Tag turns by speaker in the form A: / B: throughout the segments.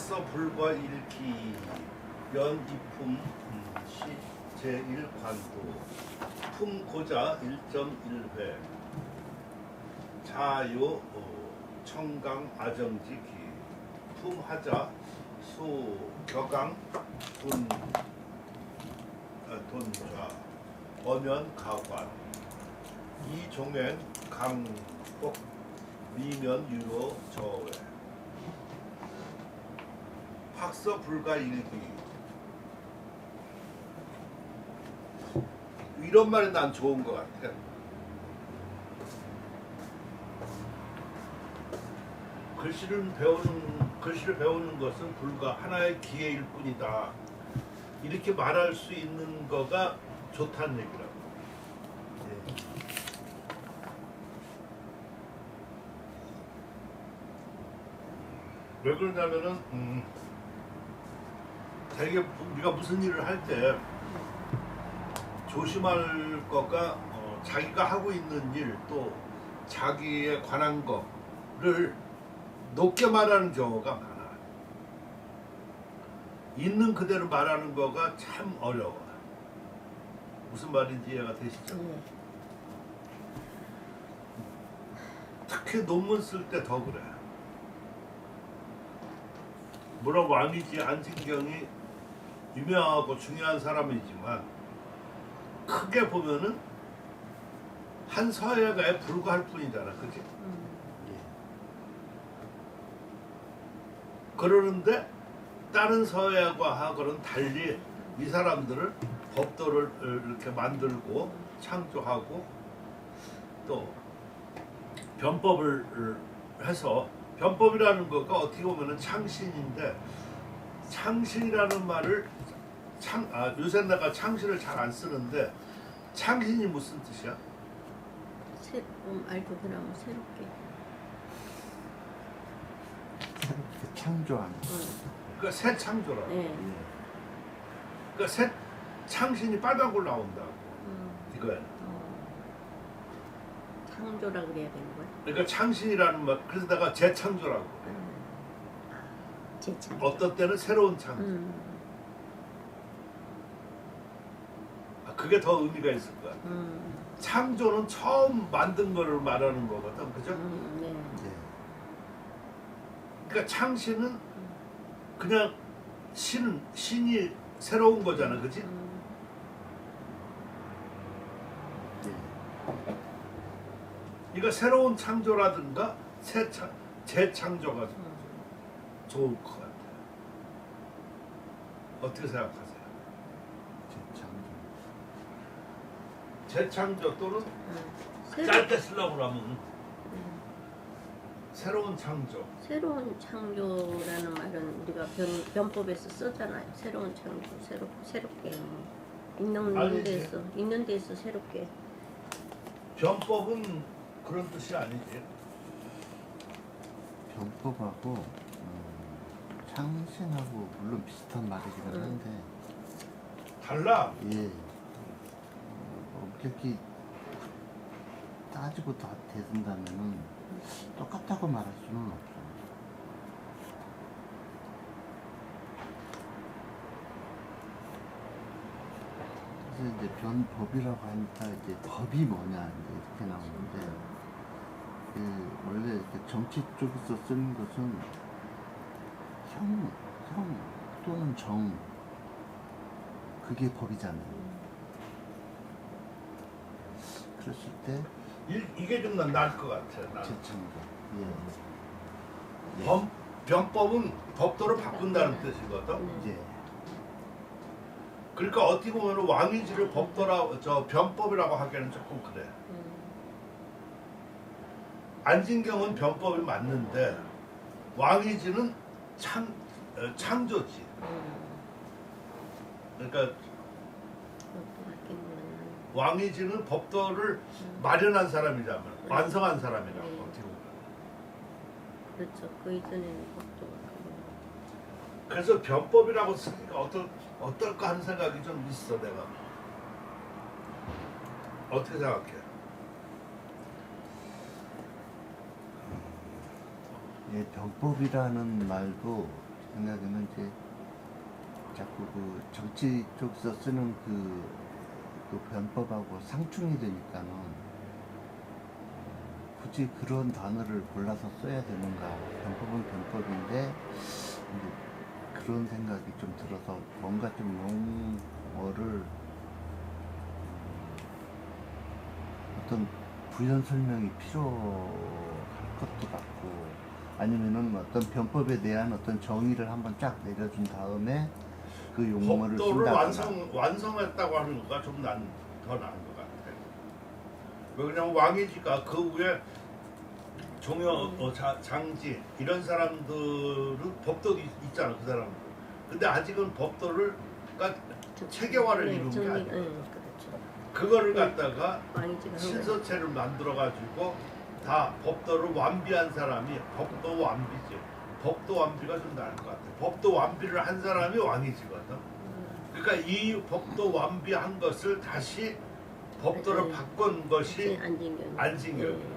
A: 학서 불과 읽기 연이품 시 제1관도 품고자 1.1회 자요 청강 아정지기 품하자 수 격강 돈좌 엄연 가관 이종행 강복 미면 유로 저외 학서 불가 일기 이런 말이 난 좋은 것 같아. 글씨를 배우는 것은 불과 하나의 기회일 뿐이다. 이렇게 말할 수 있는 거가 좋다는 얘기라고. 왜 그러냐면은 되게 우리가 무슨 일을 할 때 조심할 거가 자기가 하고 있는 일 또 자기에 관한 거를 높게 말하는 경우가 많아. 있는 그대로 말하는 거가 참 어려워. 무슨 말인지 이해가 되시죠? 특히 논문 쓸 때 더 그래. 물론 왕이지 안진경이 유명하고 중요한 사람이지만 크게 보면은 한 서예가에 불과할 뿐이잖아, 그치? 그러는데 다른 서예가하고는 달리 이 사람들은 법도를 이렇게 만들고 창조하고 또 변법을 해서 변법이라는 거가 어떻게 보면은 창신인데 창신이라는 말을 요새 내가 창신을 잘 안 쓰는데 창신이 무슨 뜻이야?
B: 알고 그러면 새롭게
C: 창조하는.
A: 그러니까 새 창조라고.
B: 네.
A: 그러니까 새 창신이 바닥으로 나온다고. 이거야.
B: 창조라 그래야 되는 거야?
A: 그러니까 창신이라는 말, 그래서 내가 재창조라고.
B: 재창조.
A: 어떤 때는 새로운 창조. 그게 더 의미가 있을 거야. 창조는 처음 만든 거를 말하는 거거든, 그죠?
B: 네.
A: 그러니까 창신은 그냥 신이 새로운 거잖아, 그지? 그러니까 새로운 창조라든가 재창조가 좋을 것 같아요. 어떻게 생각하세요? 재창조 또는 짧게 쓰려고 하면 새로운 창조.
B: 새로운 창조라는 말은 우리가 변법에서 쓰잖아요. 새로운 창조, 새롭게 있는 데서 새롭게.
A: 변법은 그런 뜻이 아니지.
C: 변법하고 창신하고 물론 비슷한 말이기는 한데
A: 달라.
C: 엄격히 따지고 다 대든다면은 똑같다고 말할 수는 없어. 그래서 이제 변법이라고 하니까 이제 법이 뭐냐 이제 이렇게 나오는데 원래 이렇게 정치 쪽에서 쓰는 것은 형 또는 정 그게 법이잖아요. 그랬을 때
A: 이게 좀 나을 것 같아.
C: 재창조.
A: 변법은 법도를 바꾼다는 뜻이거든. 그러니까 어떻게 보면 왕위지를 변법이라고 하기에는 조금 그래. 안진경은 변법이 맞는데 왕위지는 창조지. 그러니까 왕위지는 법도를 마련한 사람이잖아. 완성한 사람이라고 어떻게 보면.
B: 그렇죠. 그 이전에는 법도가.
A: 그래서 변법이라고 쓰니까 어떨까 하는 생각이 좀 있어 내가. 어떻게 생각해?
C: 변법이라는 말도 생각에는 이제 자꾸 그 정치 쪽에서 쓰는 그 변법하고 상충이 되니까는 굳이 그런 단어를 골라서 써야 되는가. 변법은 변법인데 이제 그런 생각이 좀 들어서 뭔가 좀 용어를 어떤 부연 설명이 필요할 것도 같고, 아니면은 어떤 변법에 대한 어떤 정의를 한번 쫙 내려준 다음에 그 용어를
A: 법도를
C: 쓴다거나.
A: 완성했다고 하는 거가 좀 더 나은 것 같아. 왜냐면 왕이지가 그 위에 종여, 장지 이런 사람들은 법도도 있잖아, 그 사람들. 근데 아직은 법도를 그러니까 체계화를 이룬 게 아니야.
B: 그렇죠.
A: 그거를 갖다가
B: 왕이지가 한 거예요.
A: 신서체를 만들어 가지고 다 법도를 완비한 사람이 법도 완비지. 법도 완비가 좀 나을 것 같아. 법도 완비를 한 사람이 왕이지거든. 그러니까 이 법도 완비한 것을 다시 법도를 바꾼 것이
B: 안진경.
A: 안진경이야.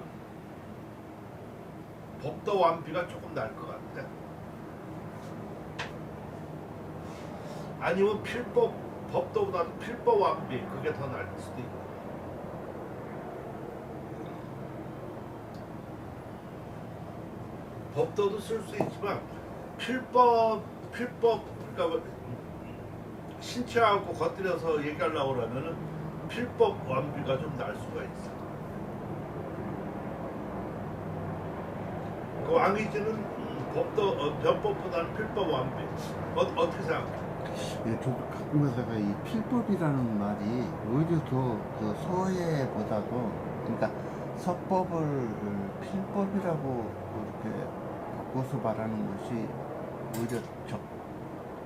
A: 법도 완비가 조금 나을 것 같아. 아니면 법도보다도 필법 완비, 그게 더 나을 수도 있고. 법도도 쓸 수 있지만 필법 그러니까 뭐 신체하고 겉들여서 얘기하려고 그러면은 필법 완비가 좀 나을 수가 있어. 그 왕이지는 변법보다는 필법 완비. 어떻게 생각해?
C: 예, 저도 가끔 가다가 이 필법이라는 말이 오히려 더 그 서예보다도, 그러니까 서법을 필법이라고 그렇게 바꿔서 말하는 것이 오히려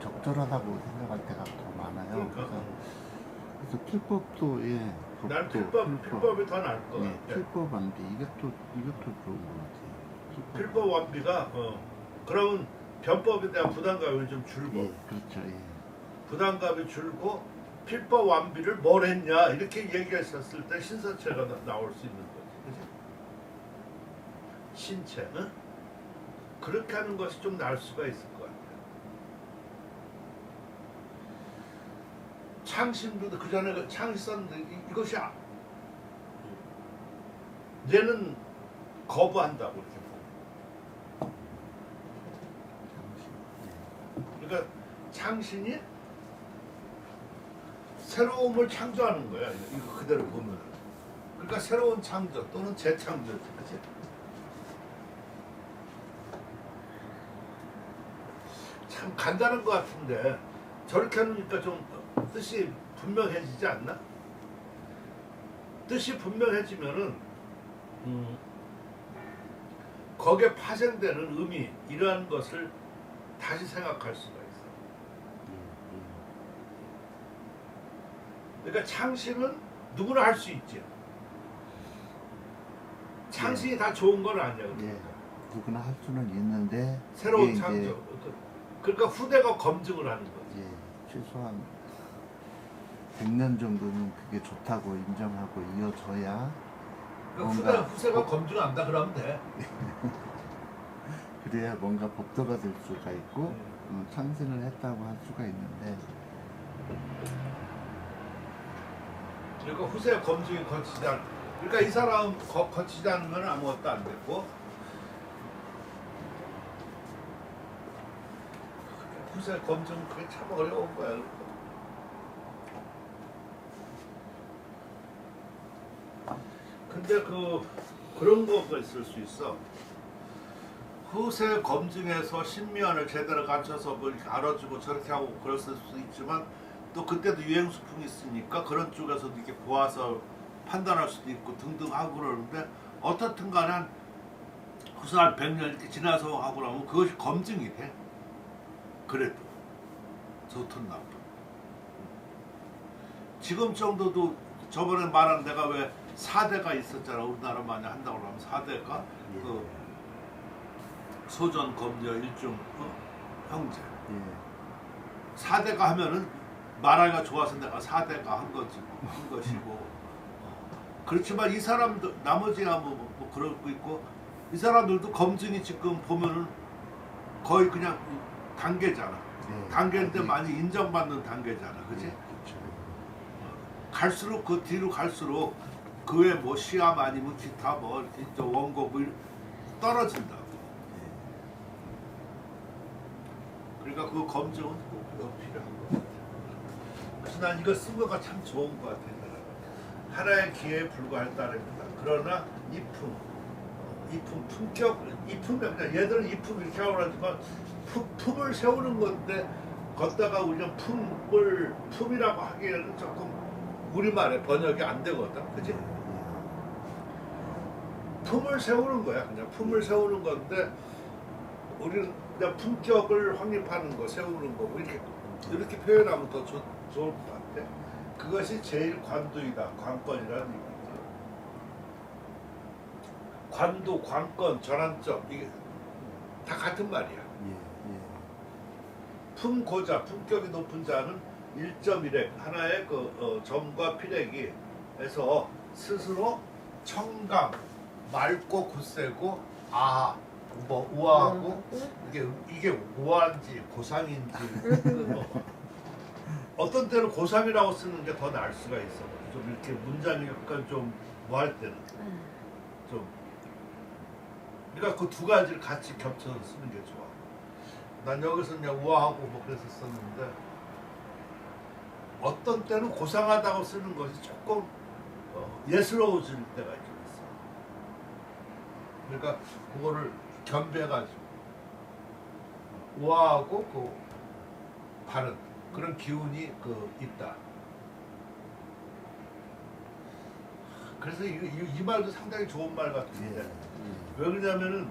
C: 적절하다고 생각할 때가 더 많아요. 그래서 필법도, 예,
A: 난
C: 법도,
A: 필법이 더 나을 것
C: 예,
A: 같아.
C: 필법 안비 이것도 좋은 것 같아요.
A: 필법 완비가 그러면 변법에 대한 부담감이 좀 줄고,
C: 예, 그렇죠. 예.
A: 부담감이 줄고 필법 완비를 뭘 했냐 이렇게 얘기했었을 때 신서체가 나올 수 있는 거지, 그지? 신체, 응? 그렇게 하는 것이 좀 나을 수가 있을 것 같아요. 창신도 그 전에 창시 썼는데 이것이 얘는 거부한다고 이렇게 보고. 그러니까 창신이 새로움을 창조하는 거야. 이거 그대로 보면. 그러니까 새로운 창조 또는 재창조지, 그치? 참 간단한 것 같은데 저렇게 하니까 좀 뜻이 분명해지지 않나? 뜻이 분명해지면은 거기에 파생되는 의미 이러한 것을 다시 생각할 수가 있어. 그러니까 창신은 누구나 할 수 있지. 창신이 다 좋은 건 아니야.
C: 예, 누구나 할 수는 있는데
A: 새로운
C: 이게
A: 창조.
C: 이제,
A: 그러니까 후대가 검증을 하는 거지.
C: 예, 최소한 100년 정도는 그게 좋다고 인정하고 이어져야
A: 그러니까
C: 뭔가
A: 후세가 검증한다 그러면 돼.
C: 그래야 뭔가 법도가 될 수가 있고 창신을 했다고 할 수가 있는데,
A: 그러니까 후세 검증이 거치지 않. 그러니까 이 사람 거치지 않으면 아무것도 안 됐고 후세 검증 그게 참 어려운 거야. 근데 그런 거가 있을 수 있어. 후세 검증에서 신미안을 제대로 갖춰서 뭐 이렇게 알아주고 저렇게 하고 그랬을 수도 있지만 또 그때도 유행수풍이 있으니까 그런 쪽에서도 이렇게 보아서 판단할 수도 있고 등등 하고 그러는데 어떻든 간에 후세 한 100년 이렇게 지나서 하고 나면 그것이 검증이 돼. 그래도 좋든 나쁜. 지금 정도도 저번에 말한 데가 왜 4대가 있었잖아. 우리나라 만약 한다고 하면 4대가 그 소전, 검려, 일중, 형제.
C: 예,
A: 4대가 하면은 말하기가 좋아서 내가 4대가 한 것이고 그렇지만 이 사람들 나머지가 뭐 그러고 있고 이 사람들도 검증이 지금 보면은 거의 그냥 단계잖아.
C: 네.
A: 단계인데
C: 아직-
A: 많이 인정받는 단계잖아, 그지?
C: 네, 그렇죠.
A: 갈수록 그 뒤로 갈수록 그외 뭐 시합 아니면 기타 뭐 이렇게 저 원고 뭐 떨어진다고. 그러니까 그 검증은 꼭 필요한 것 같아. 그래서 난 이거 쓴 거가 참 좋은 것 같아. 하나의 기회에 불과할 따름이다. 그러나 이품 품격, 이품이 그냥 얘들은 이품 이렇게 하고 하지만 품을 세우는 건데 걷다가 우리는 품이라고 하기에는 조금 우리말에 번역이 안 되거든, 그지? 품을 세우는 거야, 그냥 품을 세우는 건데 우리는 그냥 품격을 확립하는 거, 세우는 거, 뭐 이렇게 표현하면 더 좋을 것 같아. 그것이 제일 관두이다, 관건이라는 얘기지. 관도, 관건, 전환점 이게 다 같은 말이야.
C: 예, 예.
A: 품고자, 품격이 높은 자는 1.1획 하나의 점과 필획이 해서 스스로 청강, 맑고 굳세고 뭐 우아하고 이게 우아한지 고상인지 어떤 때는 고상이라고 쓰는 게 더 나을 수가 있어. 좀 이렇게 문장이 약간 좀 뭐 할 때는 좀 그러니까 그 두 가지를 같이 겹쳐서 쓰는 게 좋아. 난 여기서 그냥 우아하고 뭐 그래서 썼는데 어떤 때는 고상하다고 쓰는 것이 조금 예스러워질 때가 좀 있어. 그러니까 그거를 겸비해가지고 우아하고 그 바른 그런 기운이 있다. 그래서 이 말도 상당히 좋은 말 같은데
C: 예.
A: 왜 그러냐면은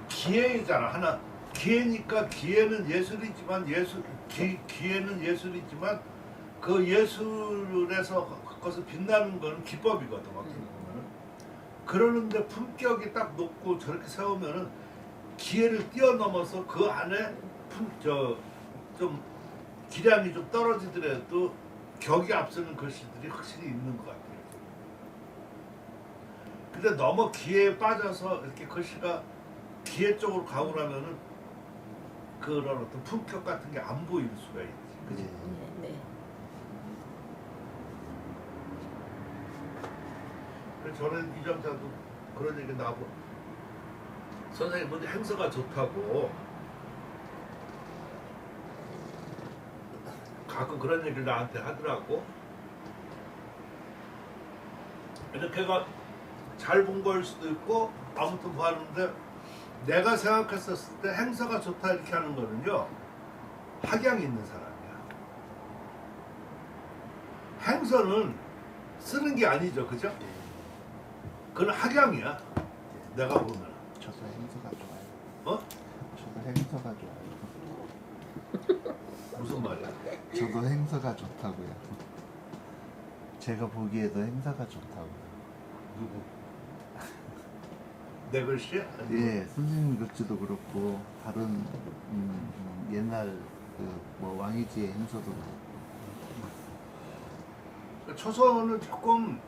A: 기회이잖아 하나. 기회니까 기회는 예술이지만 기회는 예술이지만 그 예술에서 그것을 빛나는 거는 기법이거든 어떻게 보면은. 그러는데 품격이 딱 높고 저렇게 세우면은 기회를 뛰어넘어서 그 안에 좀 기량이 좀 떨어지더라도 격이 앞서는 글씨들이 확실히 있는 것 같아요. 근데 너무 기회에 빠져서 이렇게 글씨가 기회 쪽으로 가고 나면은 그런 어떤 품격 같은 게 안 보일 수가 있지. 그치?
B: 네, 네.
A: 그래서 저는 이정자도 그런 얘기 나고 선생님 먼저 행서가 좋다고 가끔 그런 얘기를 나한테 하더라고. 이렇게가 잘 본 거일 수도 있고 아무튼 뭐 하는데 내가 생각했었을 때 행서가 좋다 이렇게 하는 거는요 학양이 있는 사람이야. 행서는 쓰는 게 아니죠, 그죠? 그건 학양이야. 내가 보면.
C: 저도 행서가 좋아요.
A: 어?
C: 저도 행서가 좋아요.
A: 무슨 말이야?
C: 저도 행서가 좋다고요. 제가 보기에도 행서가 좋다고요.
A: 누구? 내 글씨?
C: 예, 선생님 글씨도 그렇고 다른 옛날 뭐 왕이지의 행서도 그렇고.
A: 초서는 조금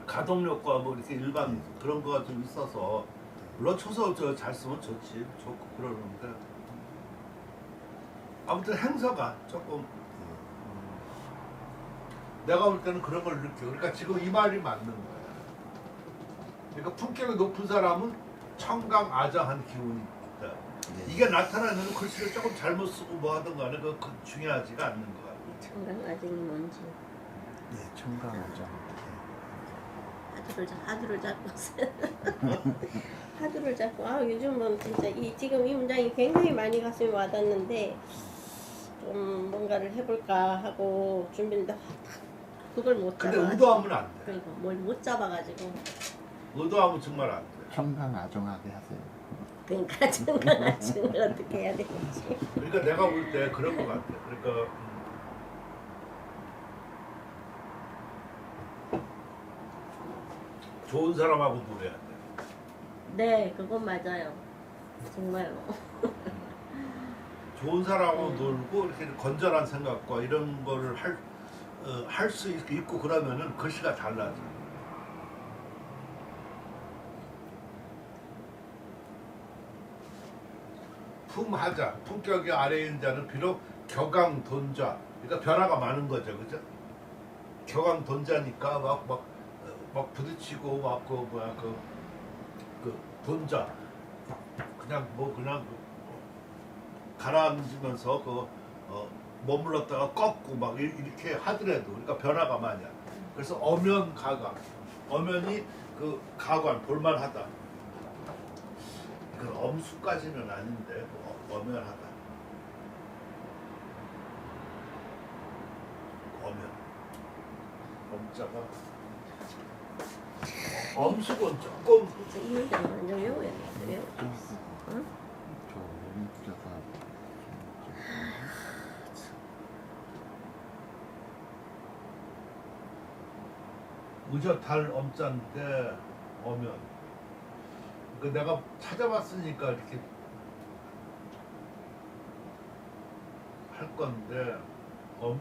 A: 가동력과 뭐 이렇게 일반 그런 거가 좀 있어서 물론 초서 잘 쓰면 좋지 좋고 그러는데 아무튼 행서가 조금 내가 볼 때는 그런 걸 느껴. 그러니까 지금 이 말이 맞는 거야. 그러니까 품격이 높은 사람은 청강아정한 기운이 있다.
C: 네.
A: 이게 나타나는 글씨를 조금 잘못 쓰고 뭐 하든 간에 그 중요하지가 않는 거 같아.
B: 청강 아직이 뭔지
C: 네, 청강아정.
B: 하두를 잡고 하두를 잡고 요즘은 진짜 지금 이 문장이 굉장히 많이 가슴에 와닿는데 좀 뭔가를 해볼까 하고 준비했는데 그걸 못 잡아.
A: 근데 의도하면 안 돼.
B: 그러니까 뭘 못 잡아가지고
A: 의도하면 정말 안 돼.
C: 청강아정하게 하세요.
B: 그러니까 청강 아정을 어떻게 해야 되는지.
A: 그러니까 내가 볼 때 그런 것 같아. 그러니까 좋은 사람하고 노래해야 돼.
B: 네, 그건 맞아요. 정말로.
A: 좋은 사람하고 놀고 이렇게 건전한 생각과 이런 거를 할 수 있고 그러면은 글씨가 달라져. 품하자, 품격이 아래에 있는 자는 비록 격앙돈자, 그러니까 변화가 많은 거죠, 그죠? 격앙돈자니까 막 부딪히고 막그 뭐야 그 돈자 그냥 가라앉으면서 머물렀다가 꺾고 막 이렇게 하더라도 그러니까 변화가 많이야. 그래서 엄연 가관, 엄연이 그 가관 볼만하다. 그 엄수까지는 아닌데 엄연하다. 엄연. 엄자가 엄수건 조금
B: 그래서 이 문장은 완전 외워야 돼. 외워. 응?
C: 저 문자가
A: 의젓할 엄자인데 엄연. 그 내가 찾아봤으니까 이렇게 할 건데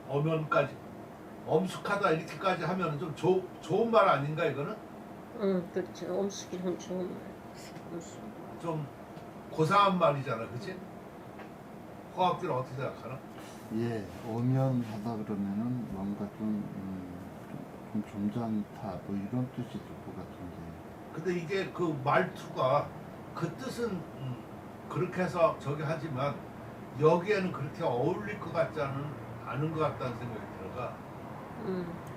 A: 엄연까지 엄숙하다 이렇게까지 하면 좀 좋은 말 아닌가 이거는?
B: 응, 그렇죠. 엄숙이는 좋은 말. 엄숙.
A: 좀 고상한 말이잖아, 그치? 화학들은 어떻게 생각하나?
C: 예, 오면하다 그러면은 뭔가 좀 점잖다 뭐 이런 뜻이 될 것 같은데.
A: 근데 이게 그 말투가 그 뜻은 그렇게 해서 저기 하지만 여기에는 그렇게 어울릴 것 같지 않은 것 같다는 생각이 들어가.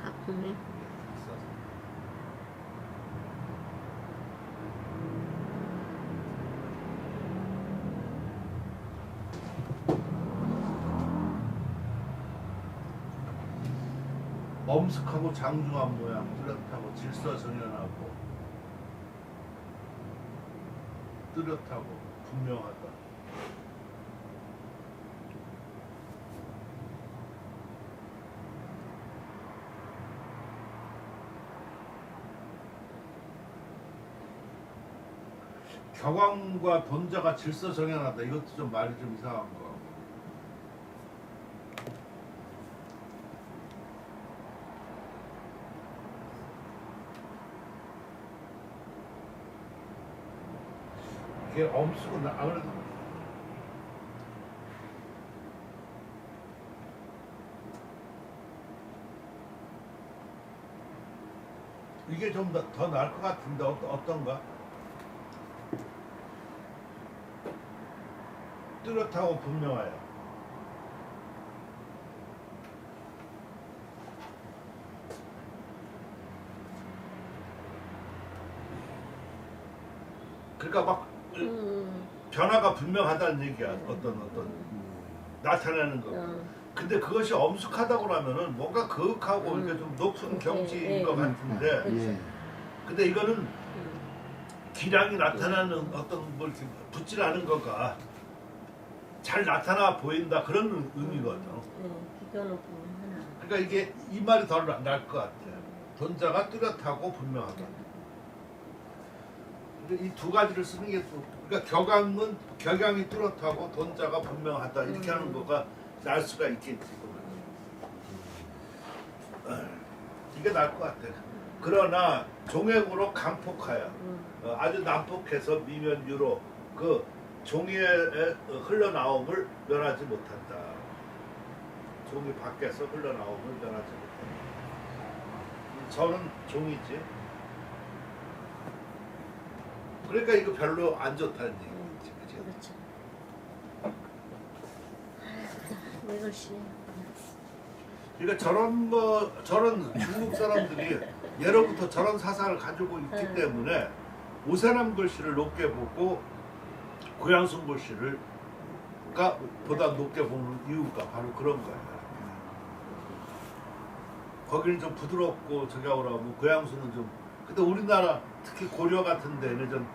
B: 아프네.
A: 있어서. 엄숙하고 장중한 모양, 뚜렷하고 질서정연하고 뚜렷하고 분명하다. 격앙과 돈자가 질서정연하다. 이것도 좀 말이 좀 이상한 거 같고. 이게 엄숙은 아무래도 이게 좀 더 나을 것 같은데 어떤가? 뚜렷하고 분명해요. 그러니까 막 변화가 분명하다는 얘기야. 어떤 나타나는 거. 근데 그것이 엄숙하다고 하면은 뭔가 그윽하고 이렇게 좀 높은 경지인 것 같은데,
C: 예,
A: 근데 이거는 기량이 나타나는 어떤 뭘 이렇게 붙질 않은 거가 잘 나타나 보인다 그런 의미거든.
B: 이거는 분명하나.
A: 그러니까 이게 이 말이 더 나을 것 같아. 돈자가 뚜렷하고 분명하다. 이 두 가지를 쓰는 게 또, 그러니까 격양이 뚜렷하고 돈자가 분명하다 이렇게 하는 거가 날 수가 있겠지. 이게 나을 것 같아. 그러나 종액으로 강폭하여 아주 난폭해서 미면유로 그 종이에 흘러나옴을 면하지 못한다. 종이 밖에서 흘러나옴을 면하지 못한다. 저는 종이지. 그러니까 이거 별로 안 좋다는 얘기지, 그치?
B: 그렇죠. 왜 그러시네.
A: 그러니까 저런 중국 사람들이 예로부터 저런 사상을 가지고 있기 때문에 오세남 글씨를 높게 보고 고양순 글씨를 보다 높게 보는 이유가 바로 그런 거야. 거기는 좀 부드럽고 저기 하고 고양순은 좀. 근데 우리나라 특히 고려 같은 데는 좀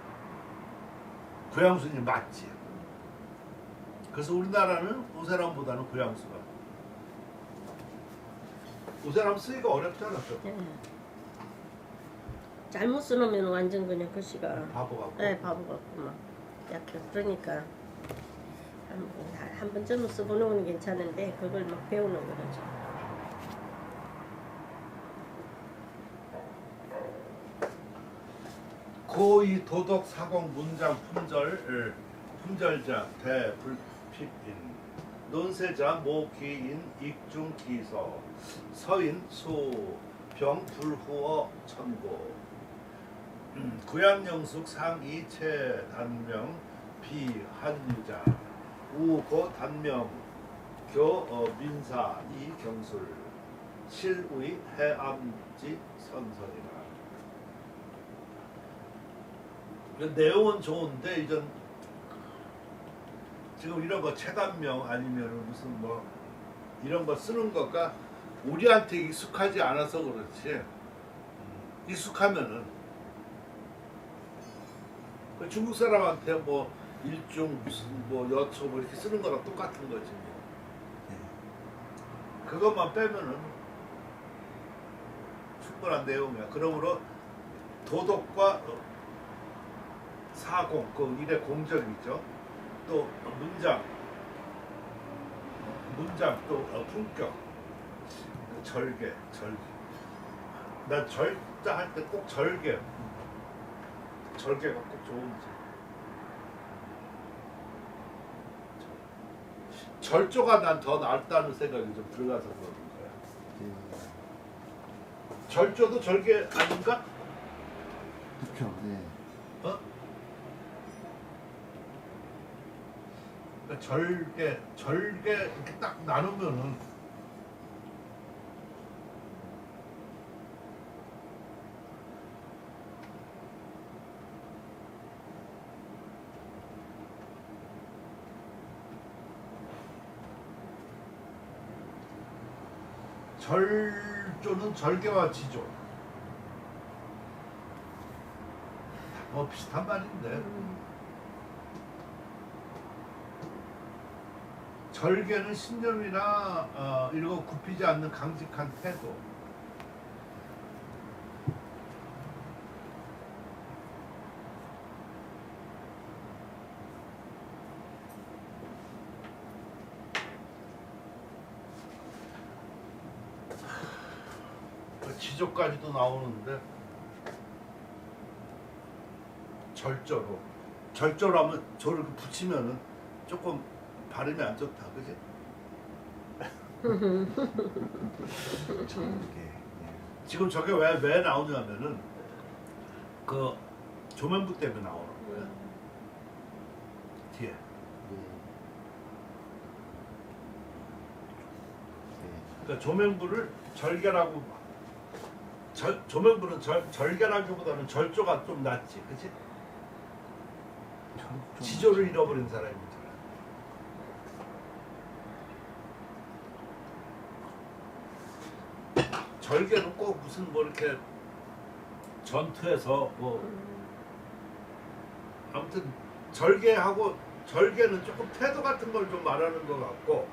A: 고양순이 맞지. 그래서 우리나라는 오세남보다는 고양수가. 오세남 쓰기가 어렵잖아.
B: 잘못 써놓으면 완전 그냥 글씨가
A: 바보 같고.
B: 네, 바보 같고 막 약해. 그러니까 한 번쯤은 써보는 건 괜찮은데 그걸 막 배우는 거죠.
A: 고의 도덕 사공 문장 품절 품절자 대불핍인 논세자 모기인 익중기서 서인 수병불후어 천고 구양영숙 상이체 단명 비한유자 우고 단명 교민사 이경술 실의 해암지 선설이라. 내용은 좋은데 이전 지금 이런 거 체단명 아니면 무슨 뭐 이런 거 쓰는 거가 우리한테 익숙하지 않아서 그렇지. 익숙하면은 그 중국 사람한테 뭐 일중 무슨 뭐 여초 뭐 이렇게 쓰는 거랑 똑같은 거지. 그것만 빼면은 충분한 내용이야. 그러므로 도덕과 사공, 그 일의 공적이죠. 또 문장 또 품격, 절개. 난 절자 할 때 꼭 절개가 꼭 좋은지. 절조가 난 더 낫다는 생각이 좀 들어가서 그러는 거야. 절조도 절개 아닌가?
C: 그렇죠. 네.
A: 어? 그러니까 절개 이렇게 딱 나누면은 절조는 절개와 지조 뭐 비슷한 말인데 절개는 신념이나 이런 거 굽히지 않는 강직한 태도. 지조까지도 나오는데 절조로 하면 조를 붙이면은 조금 발음이 안 좋다, 그지? 지금 저게 왜 나오냐면은 그 조명부 때문에 나오는 거야. 뒤에. 그러니까 조명부를 절개라고. 조명부는 절개라기보다는 절조가 좀 낫지, 그치? 지조를 잃어버린 사람입니다. 절개는 꼭 무슨 뭐 이렇게 전투에서 뭐 아무튼 절개는 조금 태도 같은 걸 좀 말하는 것 같고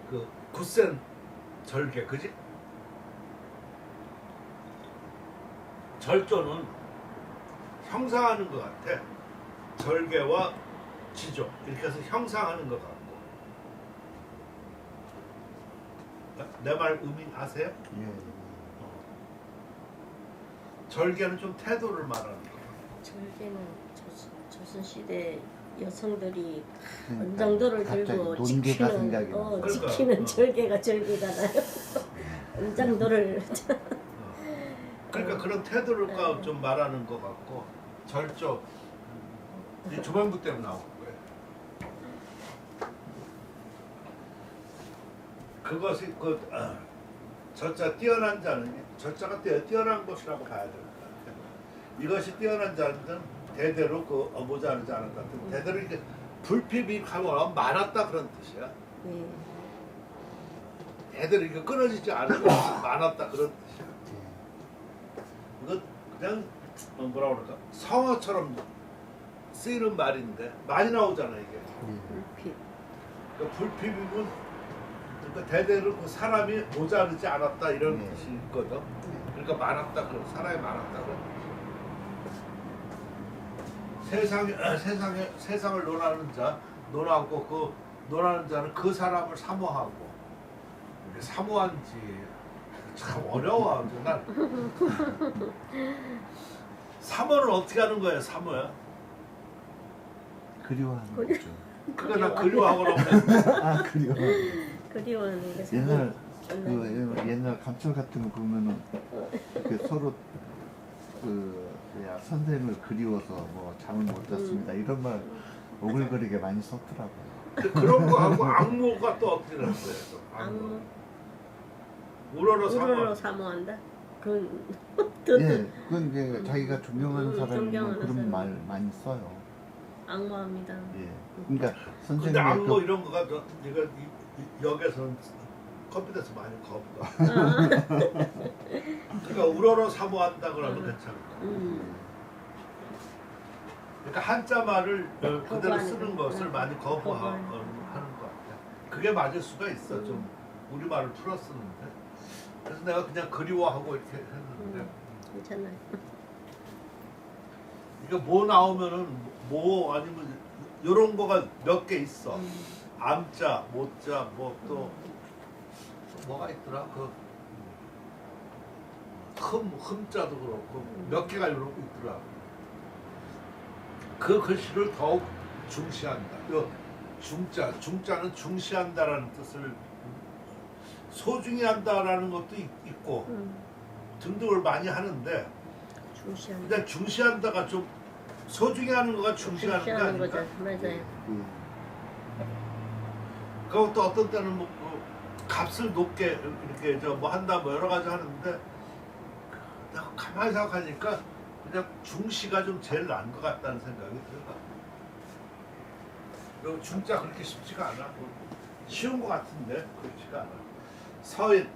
A: 그 굳센 절개, 그지? 절조는 형상하는 것 같아. 절개와 지조 이렇게 해서 형상하는 것 같고. 내 말 의미 아세요? 절개는 좀 태도를 말하는 거.
B: 절개는 조선시대 여성들이 은장도를 들고 지키는 절개가 절개잖아요. 은장도를
A: 그러니까 그런 태도를 좀 말하는 것 같고 절조 이 조명부 때문에 나오는 거예요. 그것이 저자 뛰어난 자는 저자가 뛰어난 것이라고 봐야 됩니다. 이것이 뛰어난 자는 대대로 모자르지 않았다. 대대로 이게 불핍이 하면 많았다 그런 뜻이야. 대대로 이게 끊어지지 않은 것이 많았다 그런 뜻이야. 이건 그냥 뭐라 그럴까 성어처럼 쓰이는 말인데 많이 나오잖아 이게.
B: 불핍.
A: 그러니까 불핍이면 그러니까 대대로 그 사람이 모자르지 않았다 이런 뜻이 있거든. 그러니까 많았다 그런 사람이 많았다 그런. 세상을 논하는 자 논하고 그 논하는 자는 그 사람을 사모하고 이게 사모한지 참 어려워. 난 사모는 어떻게 하는 거야? 사모야
C: 그리워하는 거죠.
A: 그러니까 나 그리워하고 그러면
C: 아 그리워하는
B: 그리워하는 게
C: 옛날
B: 정말
C: 옛날 감철 같은 거 보면은 그 서로 선생님을 그리워서 뭐 잠을 못 잤습니다 이런 말 오글거리게 많이 썼더라고요.
A: 근데 그런 거 하고 악모가 또 어떻게 되는 거예요?
B: 악모
A: 우러러
B: 우러러
A: 사모.
B: 사모한다. 그건
C: 예, 그건 이제 자기가 존경하는 사람이면
B: 존경하는
C: 그런
B: 사람.
C: 말 많이 써요.
B: 악모합니다.
C: 예, 그러니까
A: 근데
C: 선생님의
A: 악모 이런 거가 네가 역에서는 컴퓨터에서 많이 거부가. 그러니까 우러러 사모한다 그러면 괜찮아. 그러니까 한자 말을 그대로
B: 거부하는
A: 쓰는
B: 거.
A: 것을 많이 거부하는 것 같아. 그게 맞을 수가 있어. 좀 우리 말을 풀어 쓰는데. 그래서 내가 그냥 그리워하고 이렇게 했는데
B: 괜찮아요.
A: 이게 뭐 나오면은 뭐 아니면 이런 거가 몇 개 있어. 암자, 모자, 뭐 또 뭐가 있더라. 그 흠자도 그렇고 몇 개가 이런 거 있더라. 그 글씨를 더욱 중시한다. 요 중자는 중시한다라는 뜻을 소중히 한다라는 것도 있고 등등을 많이 하는데
B: 중시한다.
A: 그냥 중시한다가 좀 소중히 하는 거가 중시하는 거
B: 중시하는
A: 아닐까?
B: 거죠. 맞아요.
A: 그것도 어떤 때는 뭐 값을 높게 이렇게 뭐 한다 뭐 여러 가지 하는데 내가 가만히 생각하니까 그냥 중시가 좀 제일 나은 것 같다는 생각이 들어. 그리고 중자 그렇게 쉽지가 않아. 쉬운 것 같은데 그렇지가 않아. 서인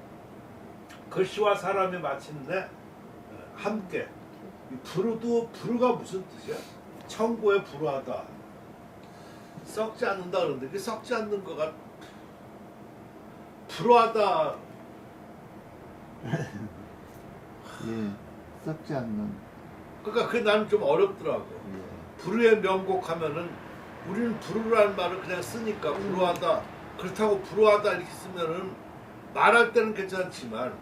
A: 글씨와 사람이 마침내 함께. 이 부르가 무슨 뜻이야? 청고에 불우하다. 썩지 않는다 그러는데 그 썩지 않는 거가 불우하다.
C: 예, 썩지 않는.
A: 그러니까 그게 나는 좀 어렵더라고.
C: 예.
A: 불우의 명곡하면은 우리는 불우라는 말을 그냥 쓰니까 불우하다. 그렇다고 불우하다 이렇게 쓰면은 말할 때는 괜찮지만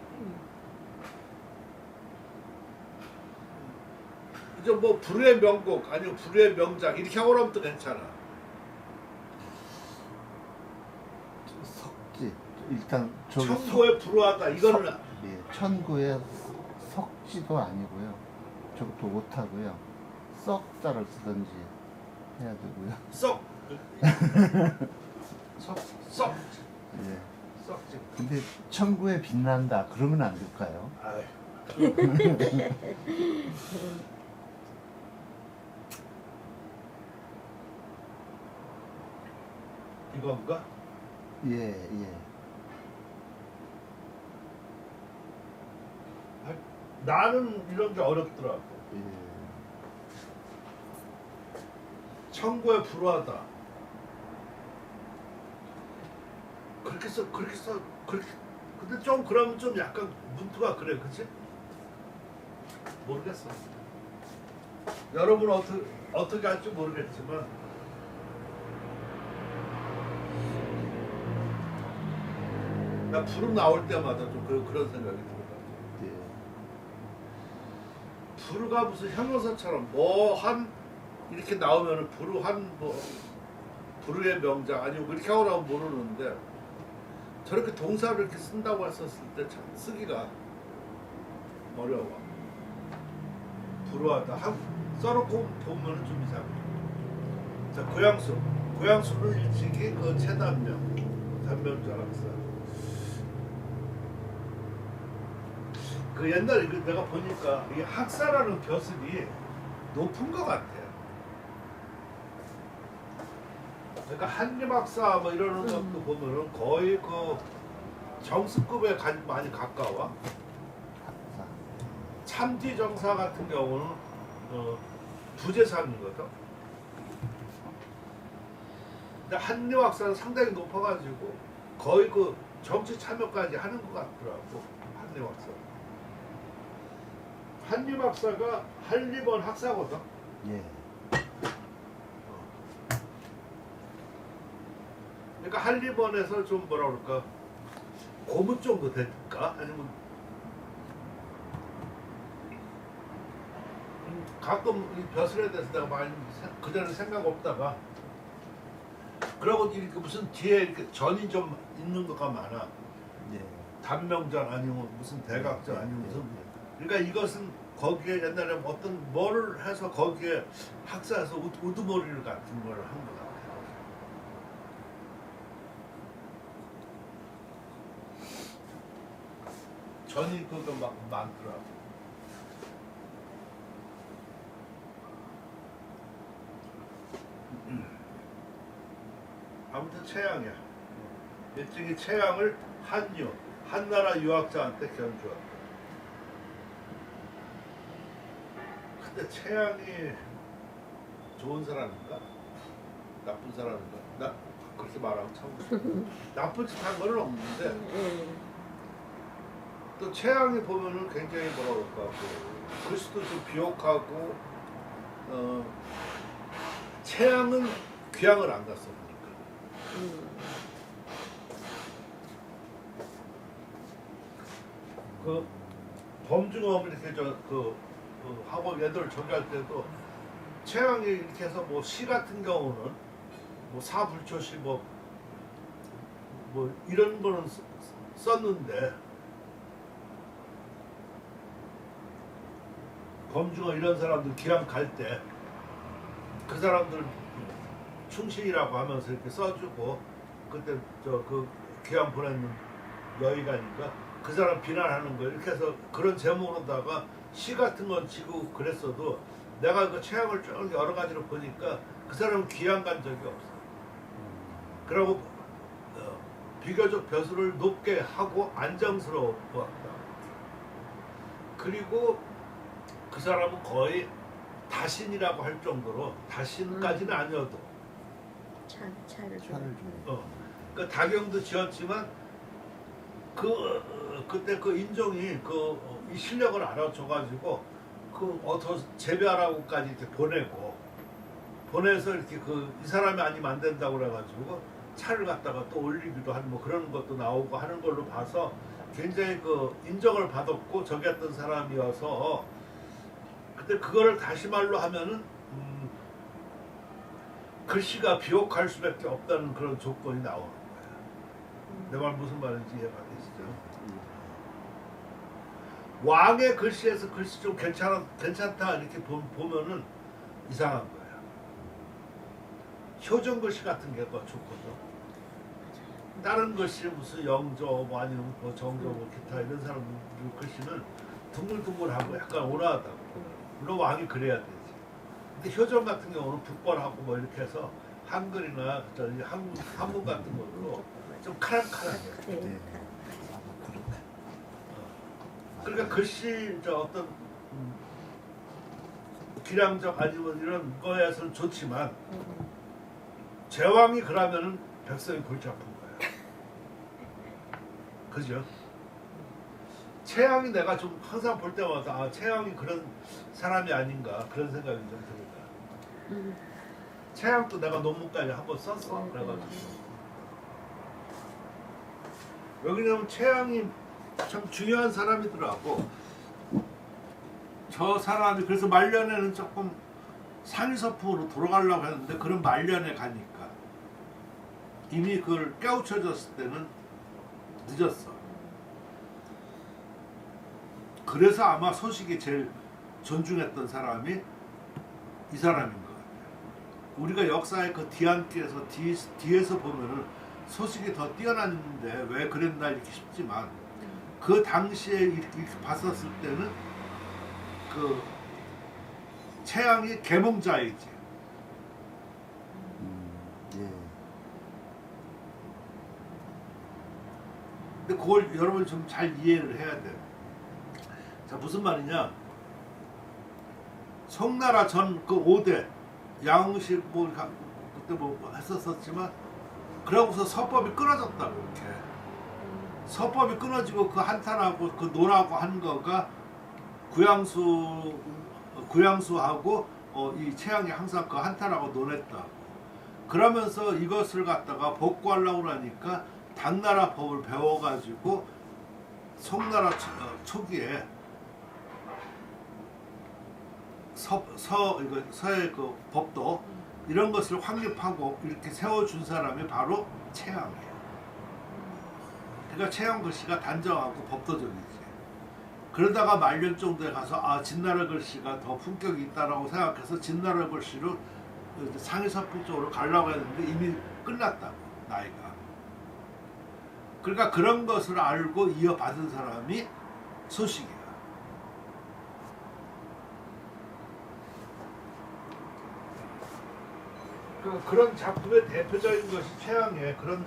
A: 이제 뭐 불후의 명곡 아니면 불후의 명작 이렇게 하고 나면 또 괜찮아.
C: 석지 일단 저기
A: 청고에 불우하다 이거는
C: 예, 천구에 석지도 아니고요. 저것도 못하고요. 썩자를 쓰든지 해야 되고요.
A: 썩
C: 예.
A: 썩지.
C: 근데 천구에 빛난다 그러면 안 될까요?
A: 아유. 이건가?
C: 예, 예.
A: 나는 이런 게 어렵더라고.
C: 예.
A: 청구에 불우하다. 그렇게 그렇게. 근데 좀 그러면 좀 약간 문투가 그래, 그치? 모르겠어. 여러분 어떻게 할지 모르겠지만 나 부름 나올 때마다 좀 그런 생각이 들어가지고.
C: 예.
A: 부르가 무슨 형용사처럼 뭐 한 이렇게 나오면은 부르한 뭐 부르의 명작 아니면 그렇게 하고 나면 모르는데 저렇게 동사를 이렇게 쓴다고 했었을 때 참 쓰기가 어려워. 부르하다 써놓고 보면은 좀 이상해. 자 고양수는 일찍이 그 단명자 학사. 그 옛날에 내가 보니까 이 학사라는 벼슬이 높은 것 같아요. 그러니까 한림학사 뭐 이러는 것도 보면은 거의 그 정수급에 많이 가까워.
C: 학사.
A: 참지정사 같은 경우는 부재산이거든. 근데 한림학사는 상당히 높아가지고 거의 그 정치 참여까지 하는 것 같더라고. 한림학사. 한림학사가 한림원 학사거든.
C: 예.
A: 그러니까 한림원에서 좀 뭐라 그럴까 고문 정도 될까? 아니면 가끔 이 벼슬에 대해서 내가 많이 그전에 생각 없다가 그리고 이렇게 무슨 뒤에 이렇게 전이 좀 있는 거가 많아.
C: 네.
A: 단명전 아니면 무슨 대각전 아니면 무슨.
C: 네.
A: 그러니까 이것은 거기에 옛날에 어떤 뭐를 해서 거기에 학사에서 우두머리 같은 걸 한 것 같아요. 전이 그거 막 많더라고. 아무튼 최양이야. 일찍이 최양을 한나라 유학자한테 견주었다. 근데 최양이 좋은 사람인가? 나쁜 사람인가? 나 그렇게 말하면 참 나쁜 짓 한 건 없는데 또 최양이 보면은 굉장히 뭐라 그럴까 글씨도 좀 비옥하고 최양은 귀향을 안 갔어 보니까 그 범중업 이렇게 하고 얘들 저기 할 때도 최양이 이렇게 해서 뭐 시 같은 경우는 뭐 사불초시 뭐 이런 거는 썼는데 범중어 이런 사람들 기왕 갈 때 그 사람들 충신이라고 하면서 이렇게 써주고 그때 그 기왕 보내는 여의가니까 그 사람 비난하는 거 이렇게 해서 그런 제목으로다가 시 같은 건 지고 그랬어도 내가 그 최양을 쭉 여러 가지로 보니까 그 사람은 귀양 간 적이 없어. 그리고 비교적 벼슬을 높게 하고 안정스러워 보았다. 그리고 그 사람은 거의 다신이라고 할 정도로 다신까지는 아니어도
B: 차를
C: 차를 좀.
A: 그 다경도 지었지만 그때 그 인종이 이 실력을 알아줘가지고 재배하라고까지 이렇게 보내서 이렇게 이 사람이 아니면 안 된다고 그래가지고 차를 갖다가 또 올리기도 하는 뭐 그런 것도 나오고 하는 걸로 봐서 굉장히 인정을 받았고 저기 했던 사람이어서 근데 그거를 다시 말로 하면은 글씨가 비옥할 수밖에 없다는 그런 조건이 나오는 거예요. 내 말 무슨 말인지 이해가 되시죠? 왕의 글씨에서 글씨 좀 괜찮다 이렇게 보면은 이상한 거예요. 효정 글씨 같은 게 좋거든. 다른 글씨 무슨 영조 뭐 아니면 뭐 정조 뭐 기타 이런 사람들 글씨는 둥글둥글하고 약간 온화하다고. 물론 왕이 그래야 되지. 근데 효정 같은 경우는 북벌하고 뭐 이렇게 해서 한글이나 한문 같은 걸로 좀 카랑카랑해.
C: 네.
A: 그러니까 글씨 어떤 기량적 아니면 이런 거에서는 좋지만 제왕이 그러면은 백성이 골치 아픈 거예요. 그죠? 최양이 내가 좀 항상 볼 때마다 최양이 그런 사람이 아닌가 그런 생각이 좀 듭니다. 최양도 내가 논문까지 한번 썼어. 그래가지고 왜냐면 최양이 참 중요한 사람이더라고. 저 사람이 그래서 말년에는 조금 상위서품으로 돌아가려고 했는데 그런 말년에 가니까 이미 그걸 깨우쳐졌을 때는 늦었어. 그래서 아마 소식이 제일 존중했던 사람이 이 사람인 것 같아요. 우리가 역사의 그 뒤안길에서 뒤에서 보면은 소식이 더 뛰어났는데 왜 그랬나 이렇게 싶지만 그 당시에 이렇게 봤었을 때는 그 최양이 계몽자이지.
C: 예.
A: 근데 그걸 여러분 좀 잘 이해를 해야 돼. 자 무슨 말이냐? 송나라 전 그 5대 양식 뭐 그때 뭐 했었지만 그러고서 서법이 끊어졌다고 이렇게. 서법이 끊어지고 그 한탄하고 그 노라고 한 거가 구양수하고 이 최양이 항상 그 한탄하고 논했다. 그러면서 이것을 갖다가 복구하려고 그러니까 당나라 법을 배워가지고 송나라 초기에 서의 그 법도 이런 것을 확립하고 이렇게 세워준 사람이 바로 최양이에요. 그러니까 최양 글씨가 단정하고 법도적이지. 그러다가 말년 정도에 가서 아 진나라 글씨가 더 품격이 있다라고 생각해서 진나라 글씨로 상해서품 쪽으로 가려고 했는데 이미 끝났다고 나이가. 그러니까 그런 것을 알고 이어받은 사람이 소식이야. 그런 작품의 대표적인 것이 최양의 그런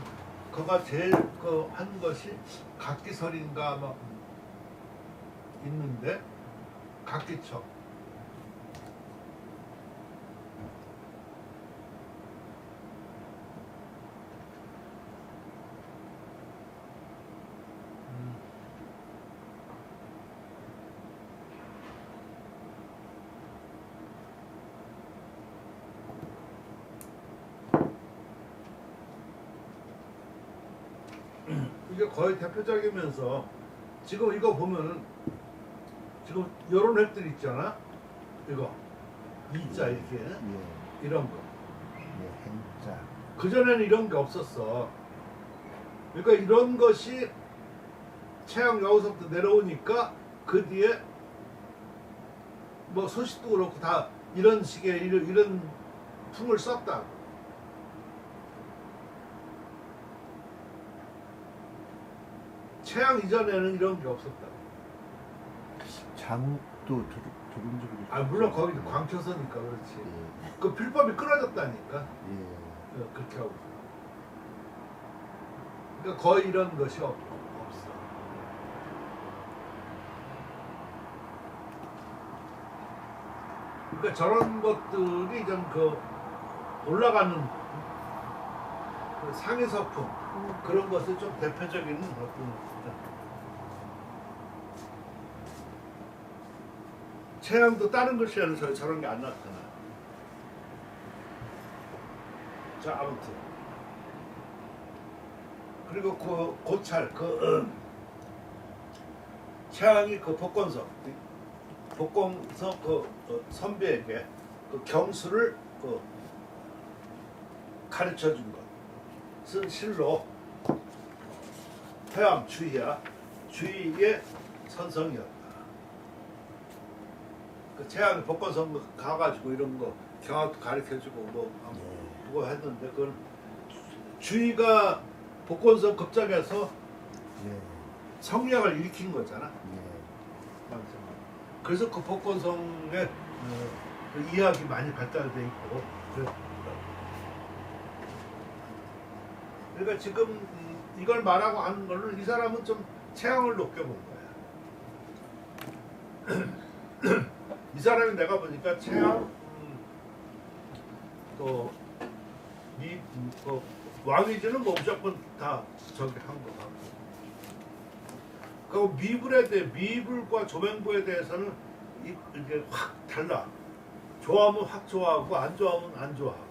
A: 그가 제일 한 것이 각기설인가 막 있는데 각기청. 이게 거의 대표적이면서 지금 이거 보면은 지금 요런 획들 있잖아. 이거 이자 이렇게
C: 예,
A: 이런 거.
C: 예, 행자.
A: 그전에는 이런 게 없었어. 그러니까 이런 것이 최양 여기서부터 내려오니까 그 뒤에 뭐 소식도 그렇고 다 이런 식의 이런 품을 썼다. 최양 이전에는 이런 게 없었다.
C: 장욱도 조금
A: 아 물론 거기 광초서니까 그렇지.
C: 예,
A: 그 필법이 끊어졌다니까.
C: 예.
A: 그렇게 하고. 그러니까 거의 이런 것이 없어. 그러니까 저런 것들이 좀 그 올라가는 그 상위 서품 그런 것을 좀 대표적인 어떤 최양도 다른 글씨에는 저런 게 안 나타나. 자 아무튼 그리고 그 고찰 최양이 그 복권석 그 선비에게 그 경수를 가르쳐 준 것은 실로 태암 주희야 주희의 선성이었다. 그 최양이 복권석 가가지고 이런 거 경학도 가르쳐주고 뭐 했는데 그건 주희가 복권석 급작해서
C: 예,
A: 성략을 일으킨 거잖아.
C: 예.
A: 그래서 그 복권성의 그 이야기 많이 발달돼 있고 그러니까 지금 이걸 말하고 하는 걸로 이 사람은 좀 체형을 높여본 거야. 이 사람이 내가 보니까 체형 또 왕위지는 뭐 무조건 다 저기 한 거 같고 그 미불에 대해 미불과 조맹부에 대해서는 이게 확 달라. 좋아하면 확 좋아하고 안 좋아하면 안 좋아하고.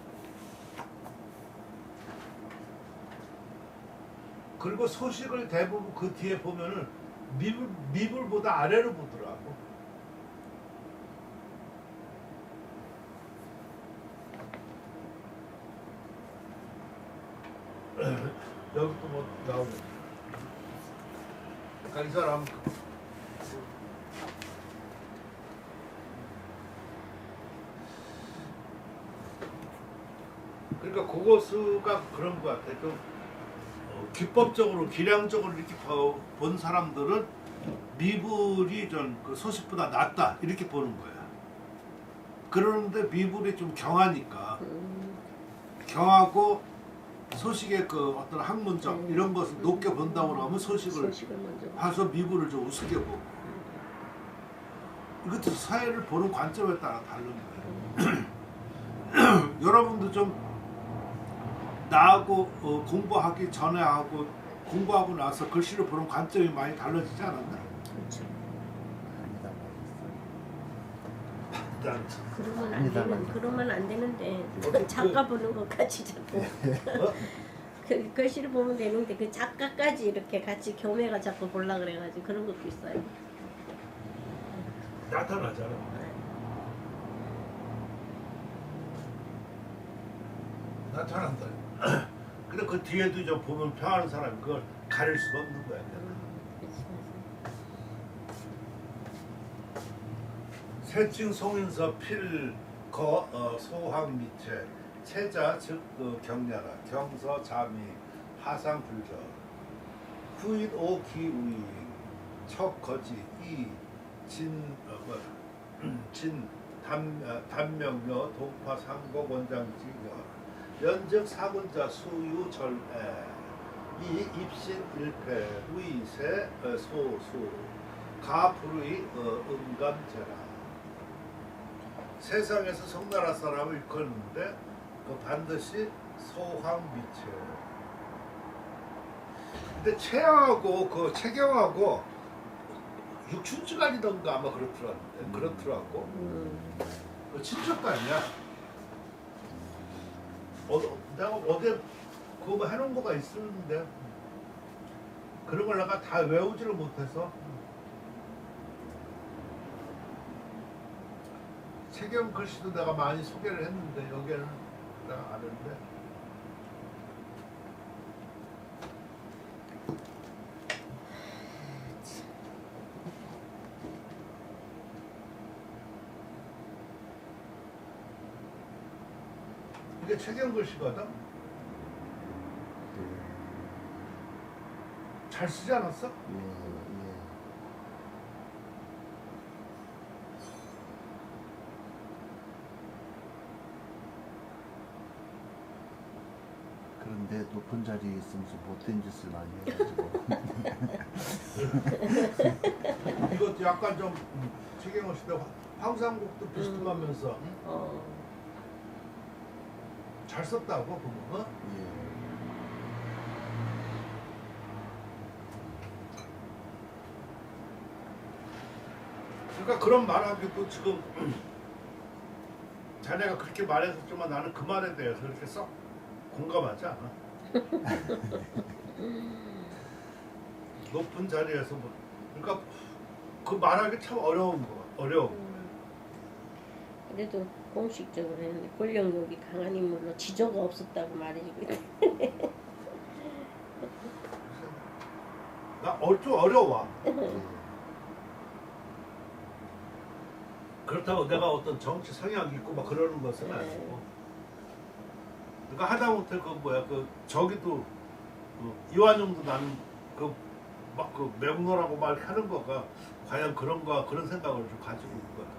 A: 그리고 소식을 대부분 그 뒤에 보면은 미불보다 아래로 보더라고. 여기 또 뭐 나오네. 그러니까 이 사람 그러니까 고고수가 그런 것 같아. 기법적으로 기량적으로 이렇게 본 사람들은 미불이 좀 그 소식보다 낫다 이렇게 보는 거야. 그러는데 미불이 좀 경하니까 경하고 소식의 그 어떤 학문적 이런 것을 높게 본다고 하면 소식을
B: 먼저
A: 봐서 미불을 좀 우습게 보고 이것도 사회를 보는 관점에 따라 다른 거예요. 여러분도 좀 나하고 공부하기 전에 하고 공부하고 나서 글씨를 보는 관점이 많이 달라지지 않았나?
B: 그렇죠.
A: 일단
B: 그러면 안 되는데 작가 보는 것까지 자꾸 그 글씨를 보면 되는데 그 작가까지 이렇게 같이 교매가 자꾸 보려 그래가지고 그런 것도 있어요.
A: 나타나잖아. 나 잘한다. 근데 그 뒤에도 저 보면 평하는 사람이 그걸 가릴 수가 없는 거야.
B: 그치,
A: 세칭 송인서 필거 소황 미체 체자 즉 경려라 경서 자미 하상 불저 후인 오기 우이 척 거지 이진 단명여 동파 상고 원장지여 연적 사군자 수유 절애 이 입신 일패 위세 소수 가불의 음감제라. 세상에서 송나라 사람을 일컫는데 그 반드시 소황미체. 근데 채하고 그 채경하고 육춘지간이던가 아마 그렇더라고. 그 친척간이야. 내가 어디 그거 뭐 해놓은 거가 있었는데 그런 걸 내가 다 외우지를 못해서. 채경 글씨도 내가 많이 소개를 했는데 여기에는 내가 아는데 이게 채경 글씨거든? 잘 쓰지 않았어?
C: 그런데 높은 자리에 있으면서 못된 짓을 많이 해가지고
A: 이것도 약간 좀 최경호 시대 황상국도 비슷하면서 잘 썼다고 보면. 그러니까 그런 말하기도 지금 자네가 그렇게 말했었지만 나는 그 말에 대해서 그렇게 썩 공감하지 않아. 높은 자리에서 뭐 그러니까 그 말하기 참 어려운 거 어려워.
B: 그래도 공식적으로 했는데 권력욕이 강한 인물로 지조가 없었다고 말해주고 있대.
A: 나 좀 어려워. 그렇다고 내가 어떤 정치 성향이 있고 막 그러는 것은 아니고. 그러니까 하다못해 그 뭐야 그 저기도 이완용도 나는 그 막 그 맥노라고 말 하는 거가 과연 그런가 그런 생각을 좀 가지고 있거든.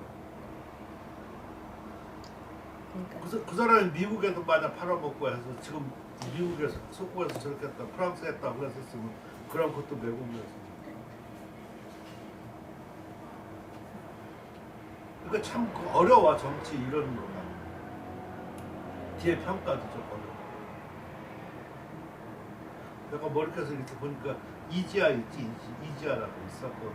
B: 그러니까.
A: 그래서 그 사람이 미국에도 만약 팔아먹고 해서 지금 미국에서 속고에서 저렇게 했다 프랑스에 했다고 했었으면 그런 것도 매국이었어. 그러니까 참 어려워 정치 이런 거가. 뒤에 평가도 좀 어려워. 내가 머리카락에서 이렇게 보니까 이지아 있지 이지아라고 있었고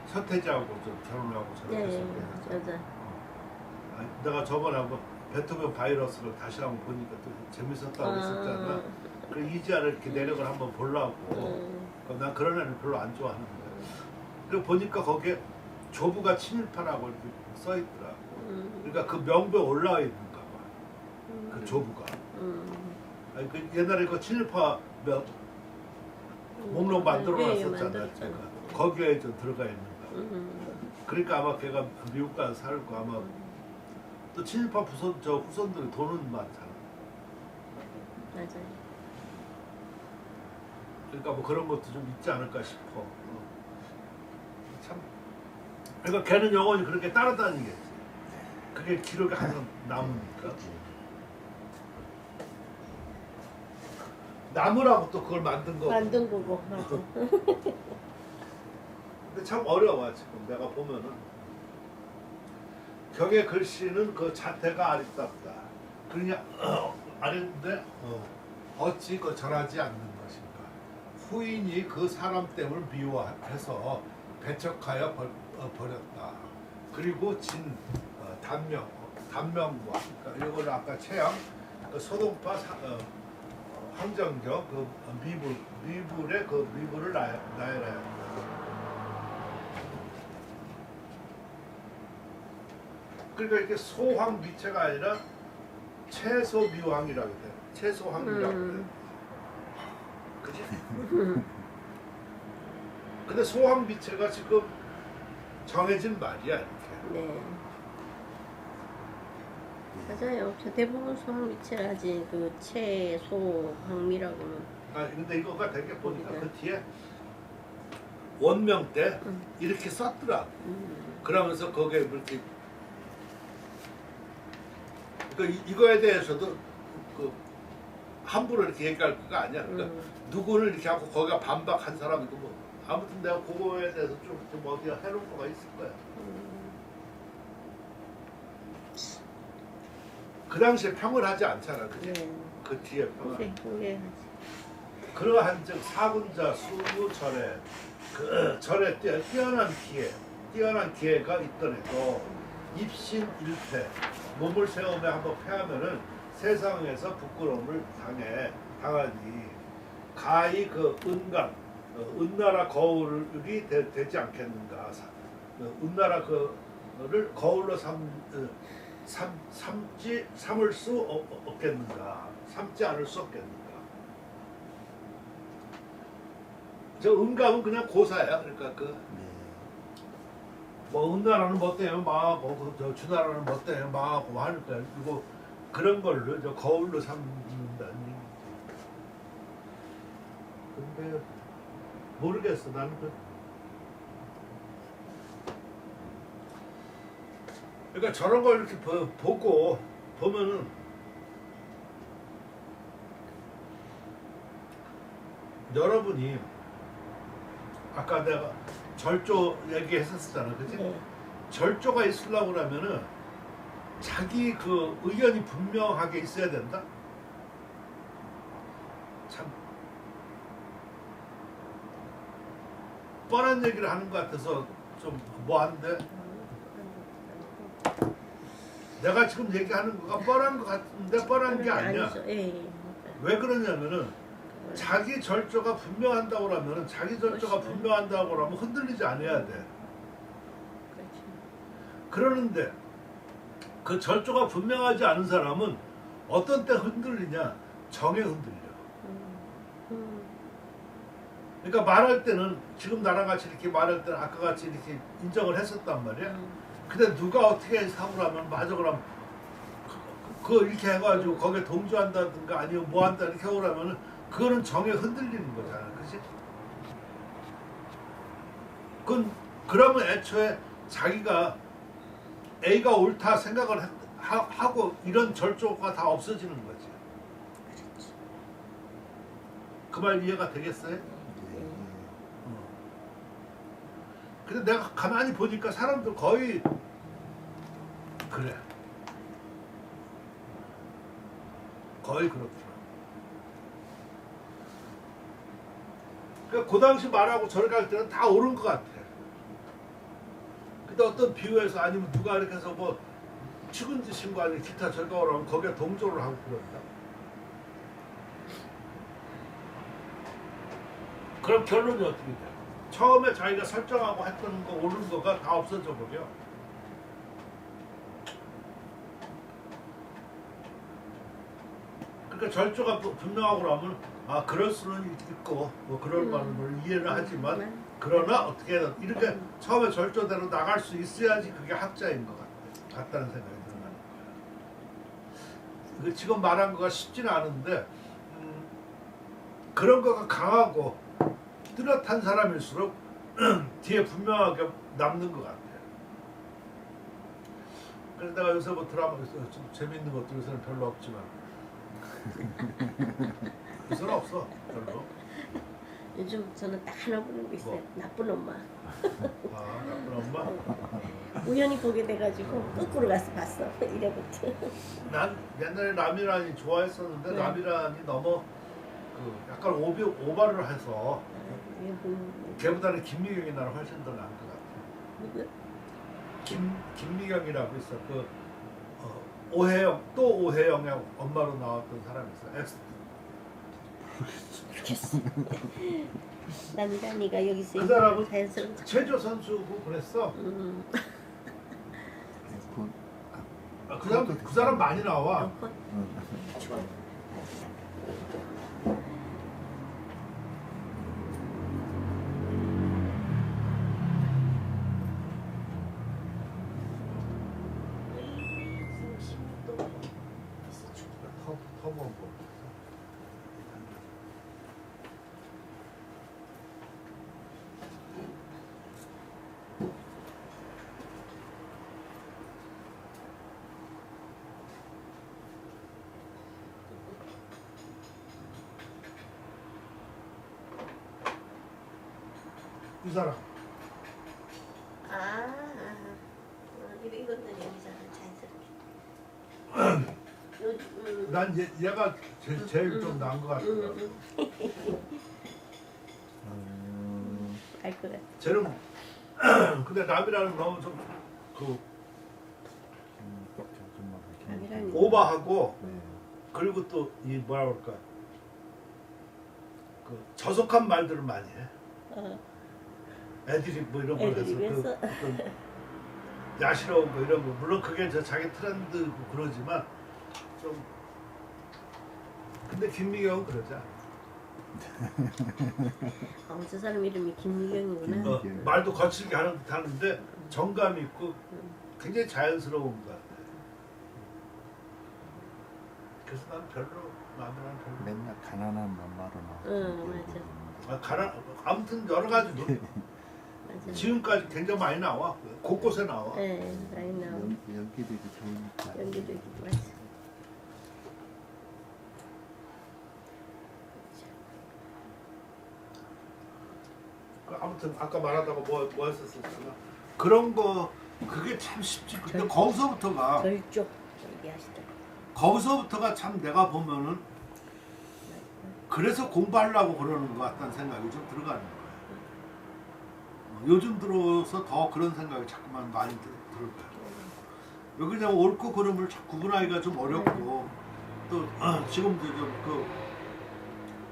A: 서태지하고 좀 결혼하고 저렇게 했었거든.
B: 맞아.
A: 내가 저번에 한번 베토벤 바이러스를 다시 한번 보니까 또 재밌었다고 했었잖아. 그 이지아를 이렇게 내력을 한번 보려고. 난 그런 애를 별로 안 좋아하는데. 그리고 보니까 거기에 조부가 친일파라고 이렇게 써 있더라고. 그러니까 그 명부에 올라와 있는가 봐. 그 조부가. 아니 그 옛날에 그 친일파 목록 만들어 놨었잖아. 거기에 좀 들어가 있는가. 그러니까 아마 걔가 미국 가서 살고 아마 또 친일파 후손들이 돈은 많잖아.
B: 맞아요.
A: 그러니까 뭐 그런 것도 좀 있지 않을까 싶어. 참. 그러니까 걔는 영원히 그렇게 따라다니겠지. 그게 기록이 항상 남으니까. 나무라고 또 그걸 만든 거고.
B: 만든 거고 맞아.
A: 근데 참 어려워 지금 내가 보면은 경의 글씨는 그 자태가 아리답다. 그러냐 아닌데 어찌 그 절하지 않는 것인가. 후인이 그 사람 때문에 미워해서 배척하여 버렸다. 그리고 진 단명과 그러니까 이걸 아까 최양 소동파 황정경 그 미불의 그 미불을 나열해야. 그러니까 이게 소황미체가 아니라 채소미황이라고 돼. 채소황이라고 돼. 그지? 근데 소황미체가 지금 정해진 말이야 이렇게.
B: 네. 맞아요. 저 대부분 소황미체라지 그 채소 황미라고는.
A: 아 근데 이거가 되게 보니까 그 뒤에 원명 때 이렇게 썼더라. 그러면서 거기에 이렇게 그러니까 이거에 대해서도 그 함부로 이렇게 얘기할 거가 아니야. 그러니까 누구를 이렇게 하고 거기가 반박한 사람이고 뭐 아무튼 내가 그거에 대해서 좀 어디가 해놓은 거가 있을 거야. 그 당시에 평을 하지 않잖아, 그지?
B: 네.
A: 그 뒤에 평을.
B: 그래, 그게
A: 그러한즉 사군자 수무절에 그 절에 뛰어난 기회가 있더라도 입신일패 몸을 세우며 한번 패하면은 세상에서 부끄러움을 당하니 가히 그 은강 은나라 거울이 되지 않겠는가. 은나라 그를 거울로 삼을 수 없겠는가. 삼지 않을 수 없겠는가. 저 은감은 그냥 고사야. 그러니까 그 뭐 은나라는 뭐 때문에 망하고 저 주나라는 뭐 때문에 망하고 하니까 이거 그런 걸로 저 거울로 삼는다니. 근데 모르겠어. 나는 그러니까 저런 걸 이렇게 보면은 여러분이 아까 내가 절조 얘기했었잖아, 그치?
B: 네.
A: 절조가 있으려고 그러면은 자기 그 의견이 분명하게 있어야 된다. 참 뻔한 얘기를 하는 것 같아서 좀 뭐한데? 내가 지금 얘기하는 거가 뻔한 것 같은데 뻔한 게 아니야.
B: 아니죠. 예.
A: 왜 그러냐면은 자기 절조가 분명한다고 그러면은 자기 절조가
B: 그렇죠.
A: 분명한다고 그러면 흔들리지 않아야 돼.
B: 그렇죠.
A: 그러는데 그 절조가 분명하지 않은 사람은 어떤 때 흔들리냐? 정에 흔들려. 그러니까 말할 때는 지금 나랑 같이 이렇게 말할 때는 아까 같이 이렇게 인정을 했었단 말이야. 근데 누가 어떻게 사고를 하면 맞아 그러면 그 이렇게 해가지고 거기에 동조한다든가 아니면 뭐 한다 이렇게 하고 그러면은 그거는 정에 흔들리는 거잖아, 그렇지? 그러면 애초에 자기가 A가 옳다 생각을 하고 이런 절조가 다 없어지는 거지. 그 말 이해가 되겠어요? 근데 내가 가만히 보니까 사람들 거의 그래. 거의 그렇더라. 그러니까 그 당시 말하고 저를 갈 때는 다 옳은 것 같아. 근데 어떤 비유에서 아니면 누가 이렇게 해서 뭐 축은지 신고 아니면 기타 절가 오라면 거기에 동조를 하고 그런다. 그럼 결론이 어떻게 돼? 처음에 자기가 설정하고 했던 거 옳은 거가 다 없어져 버려. 그러니까 절조가 분명하고 그러면 아 그럴 수는 있고 뭐 그럴 만은 이해는 하지만 그러나 어떻게 해야 이렇게 처음에 절조대로 나갈 수 있어야지 그게 학자인 것 같다는 생각이 드는 거야. 지금 말한 거가 쉽지는 않은데 그런 거가 강하고 뚜렷한 사람일수록 뒤에 분명하게 남는 것 같아. 그래서 내가 요새 뭐 드라마에서 좀 재밌는 것들 요새는 별로 없지만 요새는 없어 별로.
B: 요즘 저는 딱 하나 보는 거 있어요.
A: 뭐?
B: 나쁜 엄마.
A: 아 나쁜 엄마?
B: 우연히 보게 돼가지고 거꾸로 가서 봤어. 이래부터.
A: 난 옛날에 라미란이 좋아했었는데
B: 네.
A: 라미란이 너무 그 약간 오바를 해서 걔보다는 김미경이 나는 훨씬 더 나은 것 같아.
B: 누구요?
A: 김미경이라고 있어. 그 오혜영 또 오혜영의 엄마로 나왔던 사람이 있어.
B: 모르겠어. 남자니가 여기서
A: 그 사람은
B: 자연스럽게.
A: 체조 선수고 그랬어. 그 사람 많이 나와.
B: 좋아.
A: 터보 뭐. 이 사람.
B: 이것도 여기서 자연스럽게.
A: 난 얘가 제일 좀 나은 것 같더라.
B: 알 것 같아.
A: 쟤는 근데 남이라는 너무 좀그
B: 남이라는
A: 오버하고
C: 네.
A: 그리고 또 이 뭐라 그럴까 그 저속한 말들을 많이 해. 애들이 뭐 이런 걸 해서
B: 애드립
A: 그
B: 했어?
A: 어떤 야시러운 거 이런 거 물론 그게 저 자기 트렌드고 그러지만 좀 근데 김미경은 그러지 않아.
B: 저 사람 이름이 김미경이구나.
C: 김미경.
A: 말도 거칠게 하는데 정감 있고 굉장히 자연스러운 것 같아. 그래서 난 별로 마음에는 별로.
C: 맨날 가난한 엄마로
B: 맞아.
A: 아무튼 여러 가지
B: 맞아.
A: 지금까지 굉장히 많이 나와. 곳곳에 나와.
B: 네, 많이 나와.
C: 연기력이 좋으니까.
B: 연기도 있고 맞아.
A: 아무튼 아까 말하다가 뭐 했었잖아. 그런 거 그게 참 쉽지. 근데
B: 절-
A: 거기서부터가
B: 절쪽 얘기하시더라고.
A: 거기서부터가 참 내가 보면은 그래서 공부하려고 그러는 것 같다는 생각이 좀 들어가는 거예요. 요즘 들어서 더 그런 생각이 자꾸만 많이 들어요. 여기 그냥 옳고 그름을 구분하기가 좀 어렵고 또 지금도 좀그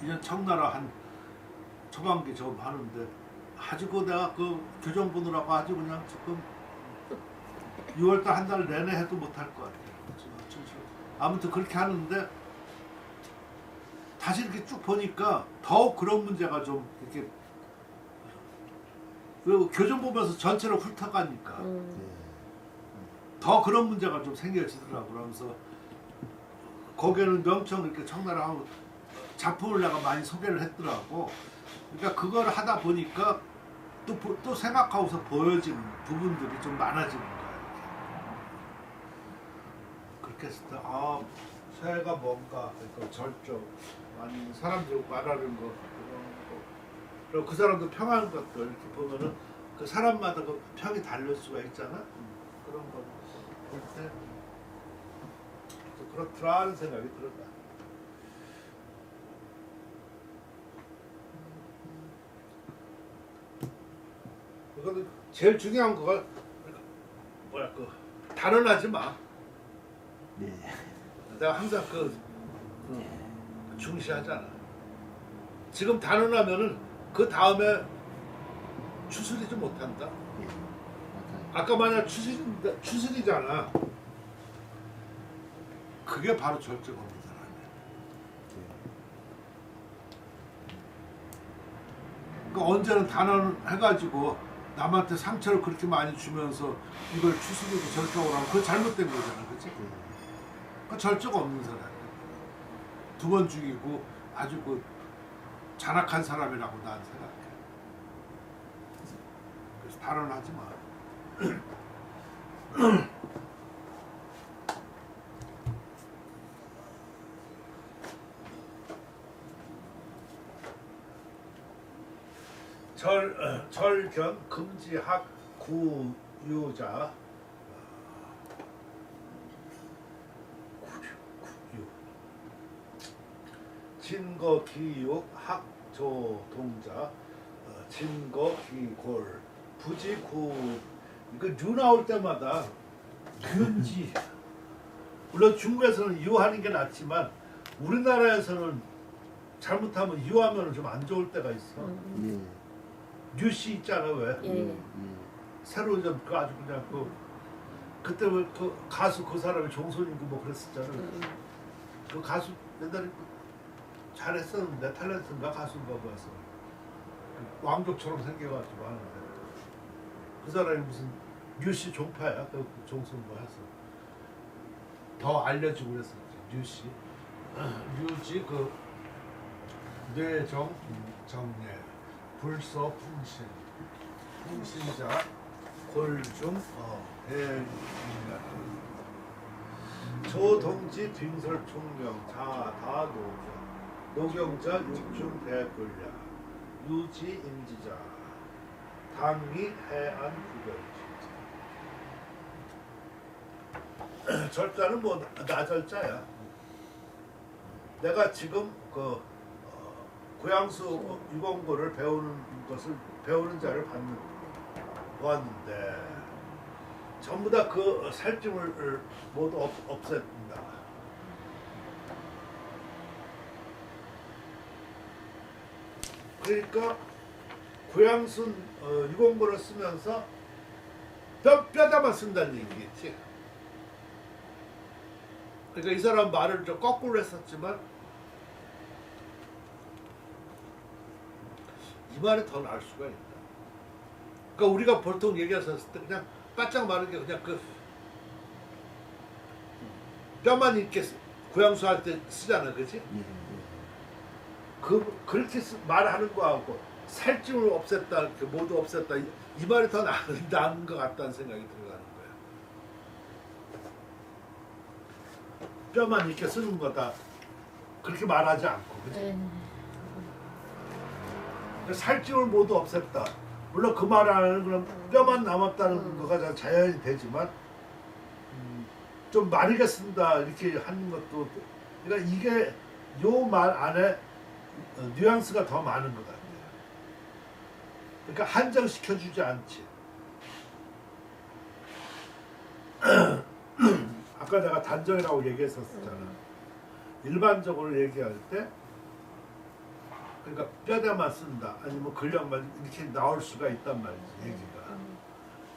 A: 이제 청나라 한 초반기 좀 하는데 아주 그 내가 그 교정 보느라고 아주 그냥 지금 6월달 한 달 내내 해도 못할 것 같아요. 아무튼 그렇게 하는데 다시 이렇게 쭉 보니까 더욱 그런 문제가 좀 이렇게 그 교정 보면서 전체를 훑어가니까 더 그런 문제가 좀 생겨지더라고. 그러면서 거기에는 명청 이렇게 청나라 하고 작품을 내가 많이 소개를 했더라고. 그러니까 그걸 하다 보니까 또 생각하고서 보여지는 부분들이 좀 많아지는 거야. 그렇게 했을 때 새가 뭔가 그러니까 절적 아니면 사람들이 말하는 거 그런 거 그리고 그 사람도 평한 것들 이렇게 보면은 그 사람마다 그 평이 다를 수가 있잖아. 그런 거 볼 때 그렇더라 하는 생각이 들었다. 그거는 제일 중요한 거가 뭐야 그 단언하지 마.
C: 네.
A: 내가 항상 중시하잖아. 지금 단언하면은 그 다음에 추스리지 못한다.
C: 네. 맞아요.
A: 아까 만약 추스리잖아. 그게 바로 절제겁니다. 그러니까 언제는 단언해가지고 남한테 상처를 그렇게 많이 주면서 이걸 추스리고 절적으로 하면 그거 잘못된 거잖아, 그렇지? 그 절적 없는 사람. 두 번 죽이고 아주 그 잔악한 사람이라고 난 생각해. 그래서 단언하지 마. 절견 금지학 구유자 진거기육 학조동자 진거기골 부지구 이거 유 나올 때마다 금지 물론 중국에서는 유하는 게 낫지만 우리나라에서는 잘못하면 유하면 좀 안 좋을 때가 있어.
C: 예.
A: 뉴씨 있잖아 왜
B: 예.
C: 예.
A: 새로 좀 그 아주 그냥 그때 그 가수 그 사람이 종손이고 뭐 그랬었잖아. 그 가수 옛날에 잘했었는데 탤런트인가 가수인가 뭐였어. 왕족처럼 생겨가지고 하는데 그 사람이 무슨 류씨 종파야. 그 종손 뭐 해서 더 알려지고 그랬었지. 류씨 류지 그 뇌정 정례 불서 풍신 풍신자 골중 대인가 조동지 빙설 총명 자다노자 노경자 육중 대불야 유지 임지자 당리 해안 구별지 절자는 뭐 나절자야. 내가 지금 그 고양수 유공고를 배우는 자를 보았는데 전부 다 그 살찜을 모두 없앱니다. 그러니까 고양순 유공고를 쓰면서 뼈다만 쓴다는 얘기겠지. 그러니까 이 사람 말을 좀 거꾸로 했었지만 이 말이 더 나을 수가 있다. 그러니까 우리가 보통 얘기했을 때 그냥 바짝 마르게 그냥 그 뼈만 이렇게 고양수 할 때 쓰잖아, 그렇지? 그렇게 말하는 거하고 살찜을 없앴다, 이렇게 모두 없앴다 이 말이 더 나은 것 같다는 생각이 들어가는 거야. 뼈만 이렇게 쓰는 거다 그렇게 말하지 않고, 그렇지? 살찜을 모두 없앴다. 물론 그 말하는 그럼 뼈만 남았다는 거가 자연이 되지만 좀 마르게 쓴다 이렇게 하는 것도 그러니까 이게 요 말 안에 뉘앙스가 더 많은 것 같아요. 그러니까 한정시켜주지 않지. 아까 내가 단정이라고 얘기했었잖아. 일반적으로 얘기할 때 그러니까 뼈대만 쓴다 아니면 근력만 이렇게 나올 수가 있단 말이지 얘기가.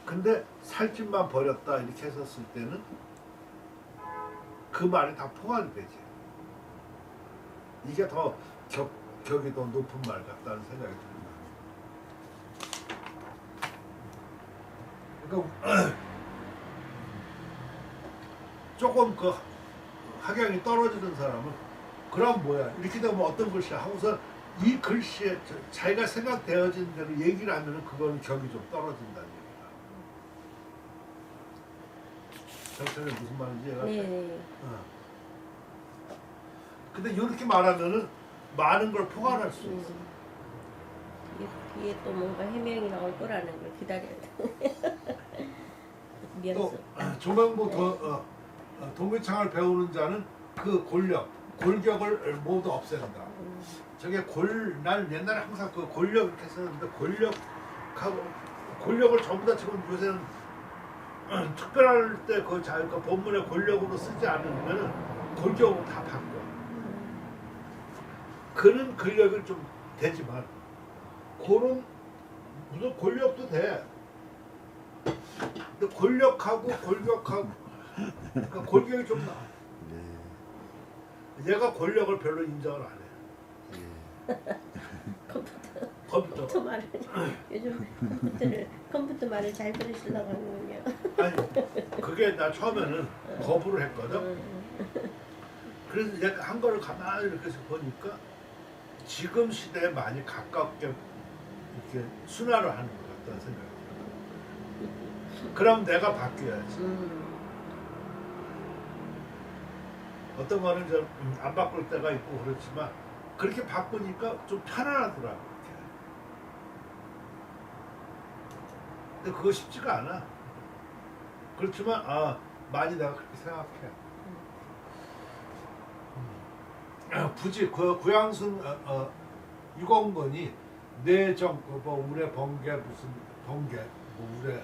A: 근데 살찜만 버렸다 이렇게 했었을 때는 그 말이 다 포괄이 되지. 이게 더 격이 더 높은 말 같다는 생각이 듭니다. 그러니까 조금 그 학양이 떨어지는 사람은 그럼 뭐야 이렇게 되면 어떤 글씨야 하고서 이 글씨에 자기가 생각되어진 대로 얘기를 하면은 그거는 격이 좀 떨어진다는 얘기야. 정선이 무슨 말인지 이해가 돼?
B: 네.
A: 근데 이렇게 말하면은 많은 걸 포괄할 수 있어.
B: 뒤에 또 뭔가 해명이 나올 거라는 걸 기다려야 돼.
A: 또
B: 미연수.
A: 조명보 동묘창을 배우는 자는 그 골격을 모두 없앤다. 저게 날 옛날에 항상 그 골력 이렇게 쓰는데 골력을 전부 다 지금 요새는 특별할 때 그 본문의 골력으로 쓰지 않으면 골격으로 다 바꿔. 그는 근력이 좀 되지만 그런 무슨 골력도 돼. 근데 골격하고 그러니까 골격이 좀 나. 얘가 권력을 별로 인정을 안 해. 컴퓨터.
B: 말을 요즘 컴퓨터 말을 잘 들으시려고 하는군요.
A: 아니 그게 나 처음에는 거부를 했거든. 그래서 내가 한 거를 가만히 이렇게 보니까 지금 시대에 많이 가깝게 이렇게 순화를 하는 것 같다는 생각이 들어요. 그럼 내가 바뀌어야지. 어떤 거는 좀 안 바꿀 때가 있고 그렇지만 그렇게 바꾸니까 좀 편안하더라고. 근데 그거 쉽지가 않아. 그렇지만 많이 내가 그렇게 생각해. 굳이 그 구양순 유공건이 내정 뭐 우레 번개 무슨 번개 뭐 우레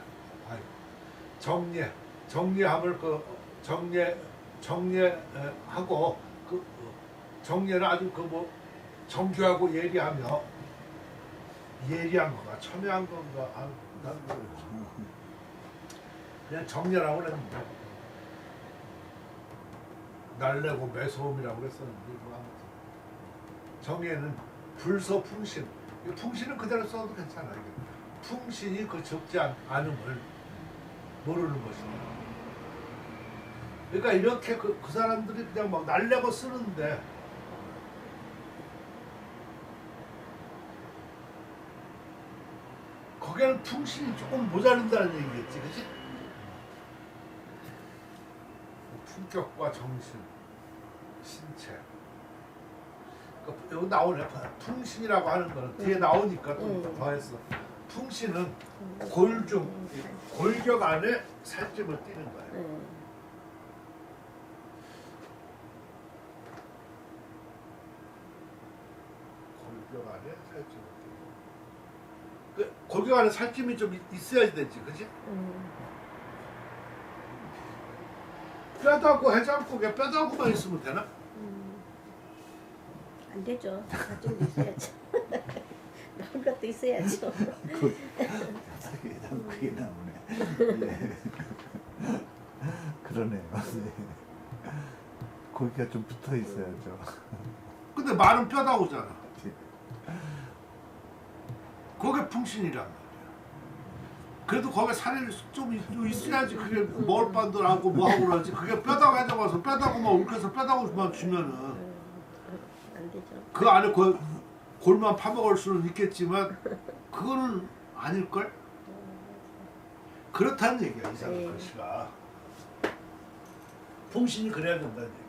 A: 정례함을 그 정례하고 그 정례를 아주 그 뭐 정교하고 예리하며 예리한 건가 첨예한 건가 난 모르겠어. 그냥 정렬하고 그랬는데 날래고 매소음이라고 그랬었는데 뭐 아무튼 정예는 불서 풍신. 이 풍신은 그대로 써도 괜찮아. 이게 풍신이 그 적지 않음을 모르는 것이다. 그러니까 이렇게 그 사람들이 그냥 막 날래고 쓰는데 거기에는 풍신이 조금 모자른다는 얘기겠지, 그치? 품격과 정신, 신체. 그러니까 여기 나오네. 풍신이라고 하는 거는 뒤에 나오니까 또 더했어. 풍신은 골중, 골격 안에 살찜을 띠는 거야. 골격 안에 살찜을 띠는 거야. 그 골격 안에 살찜이 좀 있어야 되지, 그치? 뼈다구 해장국에 뼈다구만 있으면 되나?
B: 안 되죠. 살찜도 있어야죠. 먹을 것도 있어야죠.
C: 그게 나오네. 예. 그러네요. 네. 고기가 좀 붙어 있어야죠.
A: 근데 말은 뼈다구잖아. 그게 풍신이란 말이야. 그래도 거기에 살이 좀 있어야지. 그게 먹을 반도 나고 뭐하고 그러지. 그게 뼈다구 해장와서 뼈다구만 울켜서 뼈다구만 주면은
B: 안 되죠.
A: 그 안에 골만 파먹을 수는 있겠지만 그거는 아닐걸? 그렇다는 얘기야 이상한 글씨가. 풍신이 그래야 된다는 얘기야.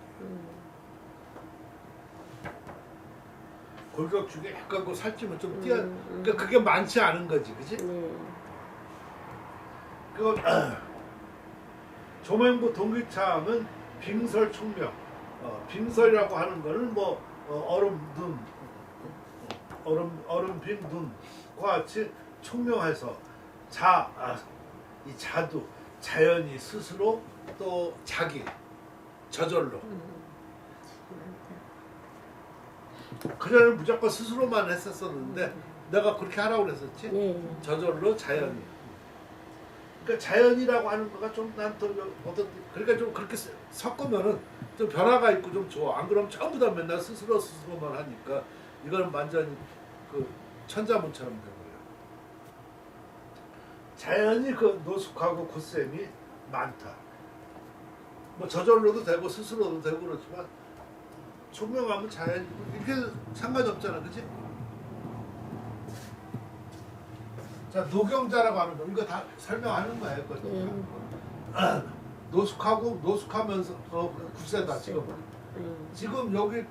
A: 골격 중에 약간 그 살찌면 좀 띄어. 그러니까 그게 많지 않은 거지, 그치? 그거 조명부 동기창은 빙설 총명. 빙설이라고 하는 거는 뭐 얼음 빈 눈과 같이 총명해서 이 자두 자연이 스스로 또 자기 저절로 그전에는 무조건 스스로만 했었었는데 내가 그렇게 하라고 그랬었지. 저절로 자연이. 그러니까 자연이라고 하는 거가 좀 난 또 어떤 그러니까 좀 그렇게 섞으면은 좀 변화가 있고 좀 좋아. 안 그러면 전부 다 맨날 스스로만 하니까 이거는 완전히 그 천자문처럼 돼버려. 자연이 그 노숙하고 굳셈이 많다. 뭐 저절로도 되고 스스로도 되고 그렇지만 총명하면 자연이 이렇게 상관이 없잖아, 그치? 자, 노경자라고 하는 거 이거 다 설명하는 거야, 이거. 노숙하면서 굳세다 지금. 지금 여기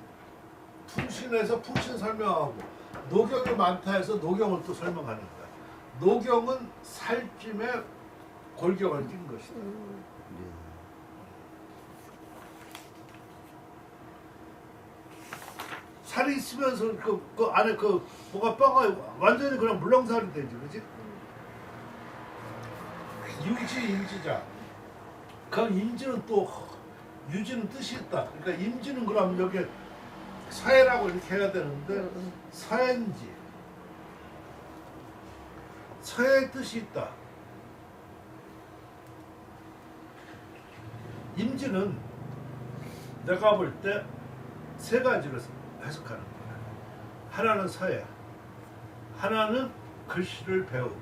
A: 풍신에서 풍신 설명하고 노경이 많다 해서 노경을 또 설명하는 거야. 노경은 살찜에 골격을 띈 것이다. 살이 있으면서 그 안에 그 뭐가 뼈가 완전히 그냥 물렁살이 되지, 그렇지? 유지 임지자. 그 임지는 또 유지는 뜻이 있다. 그러니까 임지는 그럼 여기 서해라고 이렇게 해야 되는데 서해인지 서해의 뜻이 있다. 임지는 내가 볼 때 세 가지로 해석하는 거야. 하나는 서예, 하나는 글씨를 배우고,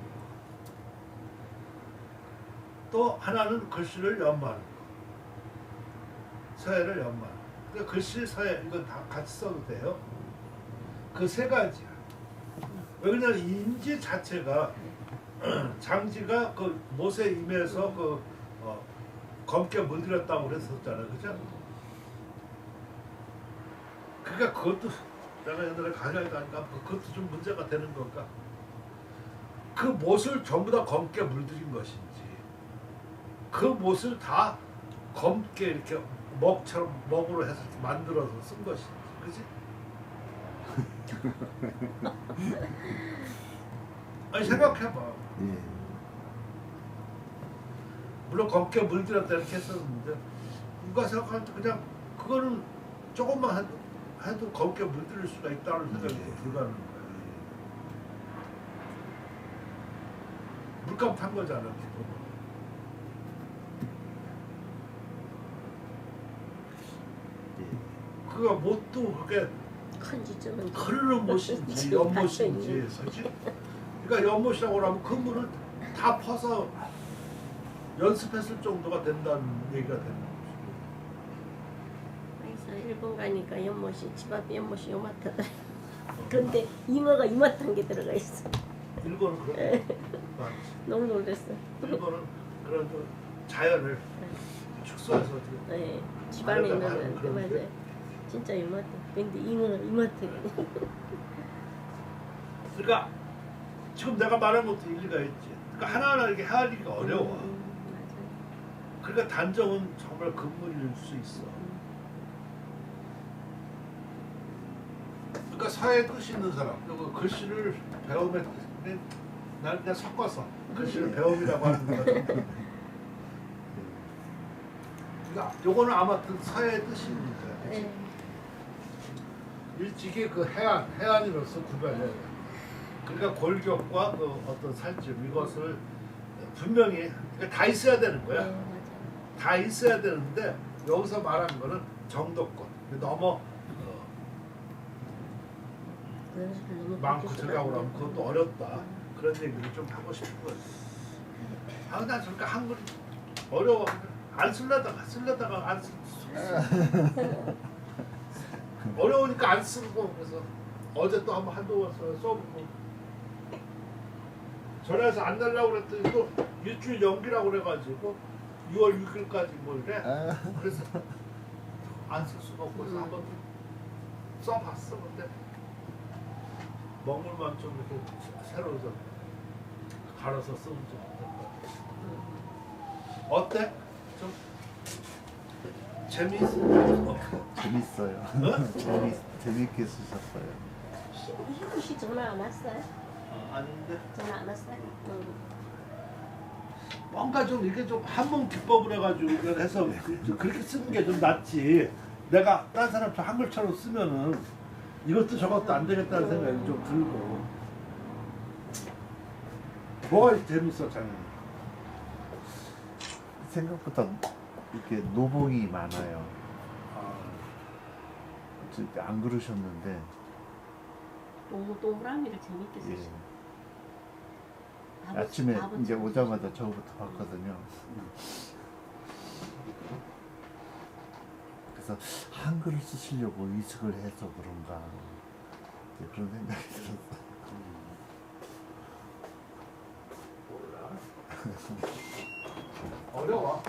A: 또 하나는 글씨를 연마하는 거. 서예를 연마. 그러니까 글씨, 서예 이건 다 같이 써도 돼요. 그 세 가지야. 왜냐면 임지 자체가 장지가 그 못에 임해서 검게 물들였다고 그랬었잖아요, 그죠? 그러니까 그것도 내가 옛날에 강의를 가니까 그것도 좀 문제가 되는 건가? 그 못을 전부 다 검게 물들인 것인지, 그 못을 다 검게 이렇게 먹으로 해서 만들어서 쓴 것인지, 그지? 아니 생각해봐. 물론 검게 물들였다 이렇게 했었는데 누가 생각할 때 그냥 그거는 조금만 해도 검게 물들일 수가 있다는 생각이 불가능한 거야. 물감 탄 거잖아, 기본. 그가 못도 그렇게
B: 큰 지점은
A: 흐르는 못인지 연못인지 사실 그러니까 연못이라고 그러면 그 물을 다 퍼서 연습했을 정도가 된다는 얘기가 되는 거죠.
B: 그래서 일본 가니까 연못이 집 앞 연못이 요만하다. 근데 잉어가 이만한 게 들어가 있어.
A: 일본은 그런 거
B: 너무 놀랐어.
A: 일본은 그런 좀 자연을 축소해서 어떻게
B: 네, 집 안에
A: 안에다가
B: 있는 그
A: 그런
B: 맞아요.
A: 게?
B: 진짜 요만해. 근데 잉어가 이만하게.
A: 그러니까 지금 내가 말한 것도 일리가 있지. 그러니까 하나하나 이렇게 헤아리기가 어려워.
B: 맞아요.
A: 그러니까 단정은 정말 금물일 수 있어. 그러니까 사회에 뜻이 있는 사람, 그리고 글씨를 배움에 난 그냥 섞어서 글씨를 배움이라고 하는 거야. 그러니까 요거는 아마 그 사회의 뜻이 있는 거야.
B: 네.
A: 일찍이 그 해안으로서 구별해. 그러니까 골격과 그 어떤 살집 이것을 분명히 그러니까 다 있어야 되는 거야.
B: 네, 맞아요.
A: 다 있어야 되는데 여기서 말하는 거는 정도권. 너무
B: 그래서 너무
A: 많고
B: 그렇게
A: 들어가고
B: 쓰면
A: 그러면
B: 안
A: 그것도 어렵다. 그런 얘기를 좀 하고 싶은 거지. 아, 나 저렇게 한글 어려워. 안 쓰려다가 안 쓰. 어려우니까 안 쓰고 그래서 어제 또 한번 한두 번 써보고 전화해서 안 달라고 그랬더니 또 일주일 연기라고 그래가지고 6월 6일까지 뭐 이래. 그래서 안 쓸 수가 없고 그래서 한번 써봤어. 근데 먹물만 좀 이렇게 새로 좀 갈아서 쓰면 좀 어때? 좀 재미있어?
C: 재밌어요. 재밌게 쓰셨어요.
B: 희구 씨 전화 안 왔어요?
A: 아닌데
B: 전화 안 왔어요?
A: 뭔가 좀 이게 좀 한문 기법을 해가지고 이걸 해서 그렇게 쓰는 게 좀 낫지. 내가 딴 사람처럼 한글처럼 쓰면은 이것도 저것도 안 되겠다는 생각이 좀 들고. 뭐가 재밌어, 장님?
C: 생각보다 이렇게 노봉이 많아요. 안 그러셨는데.
B: 동그라미를 재밌게
C: 예.
B: 쓰시네.
C: 아침에 이제 오자마자 저거부터 봤거든요. 그래서 한글을 쓰시려고 의식을 해서 그런가 이제 그런 생각이 들었어요.
A: 몰라. 어려워.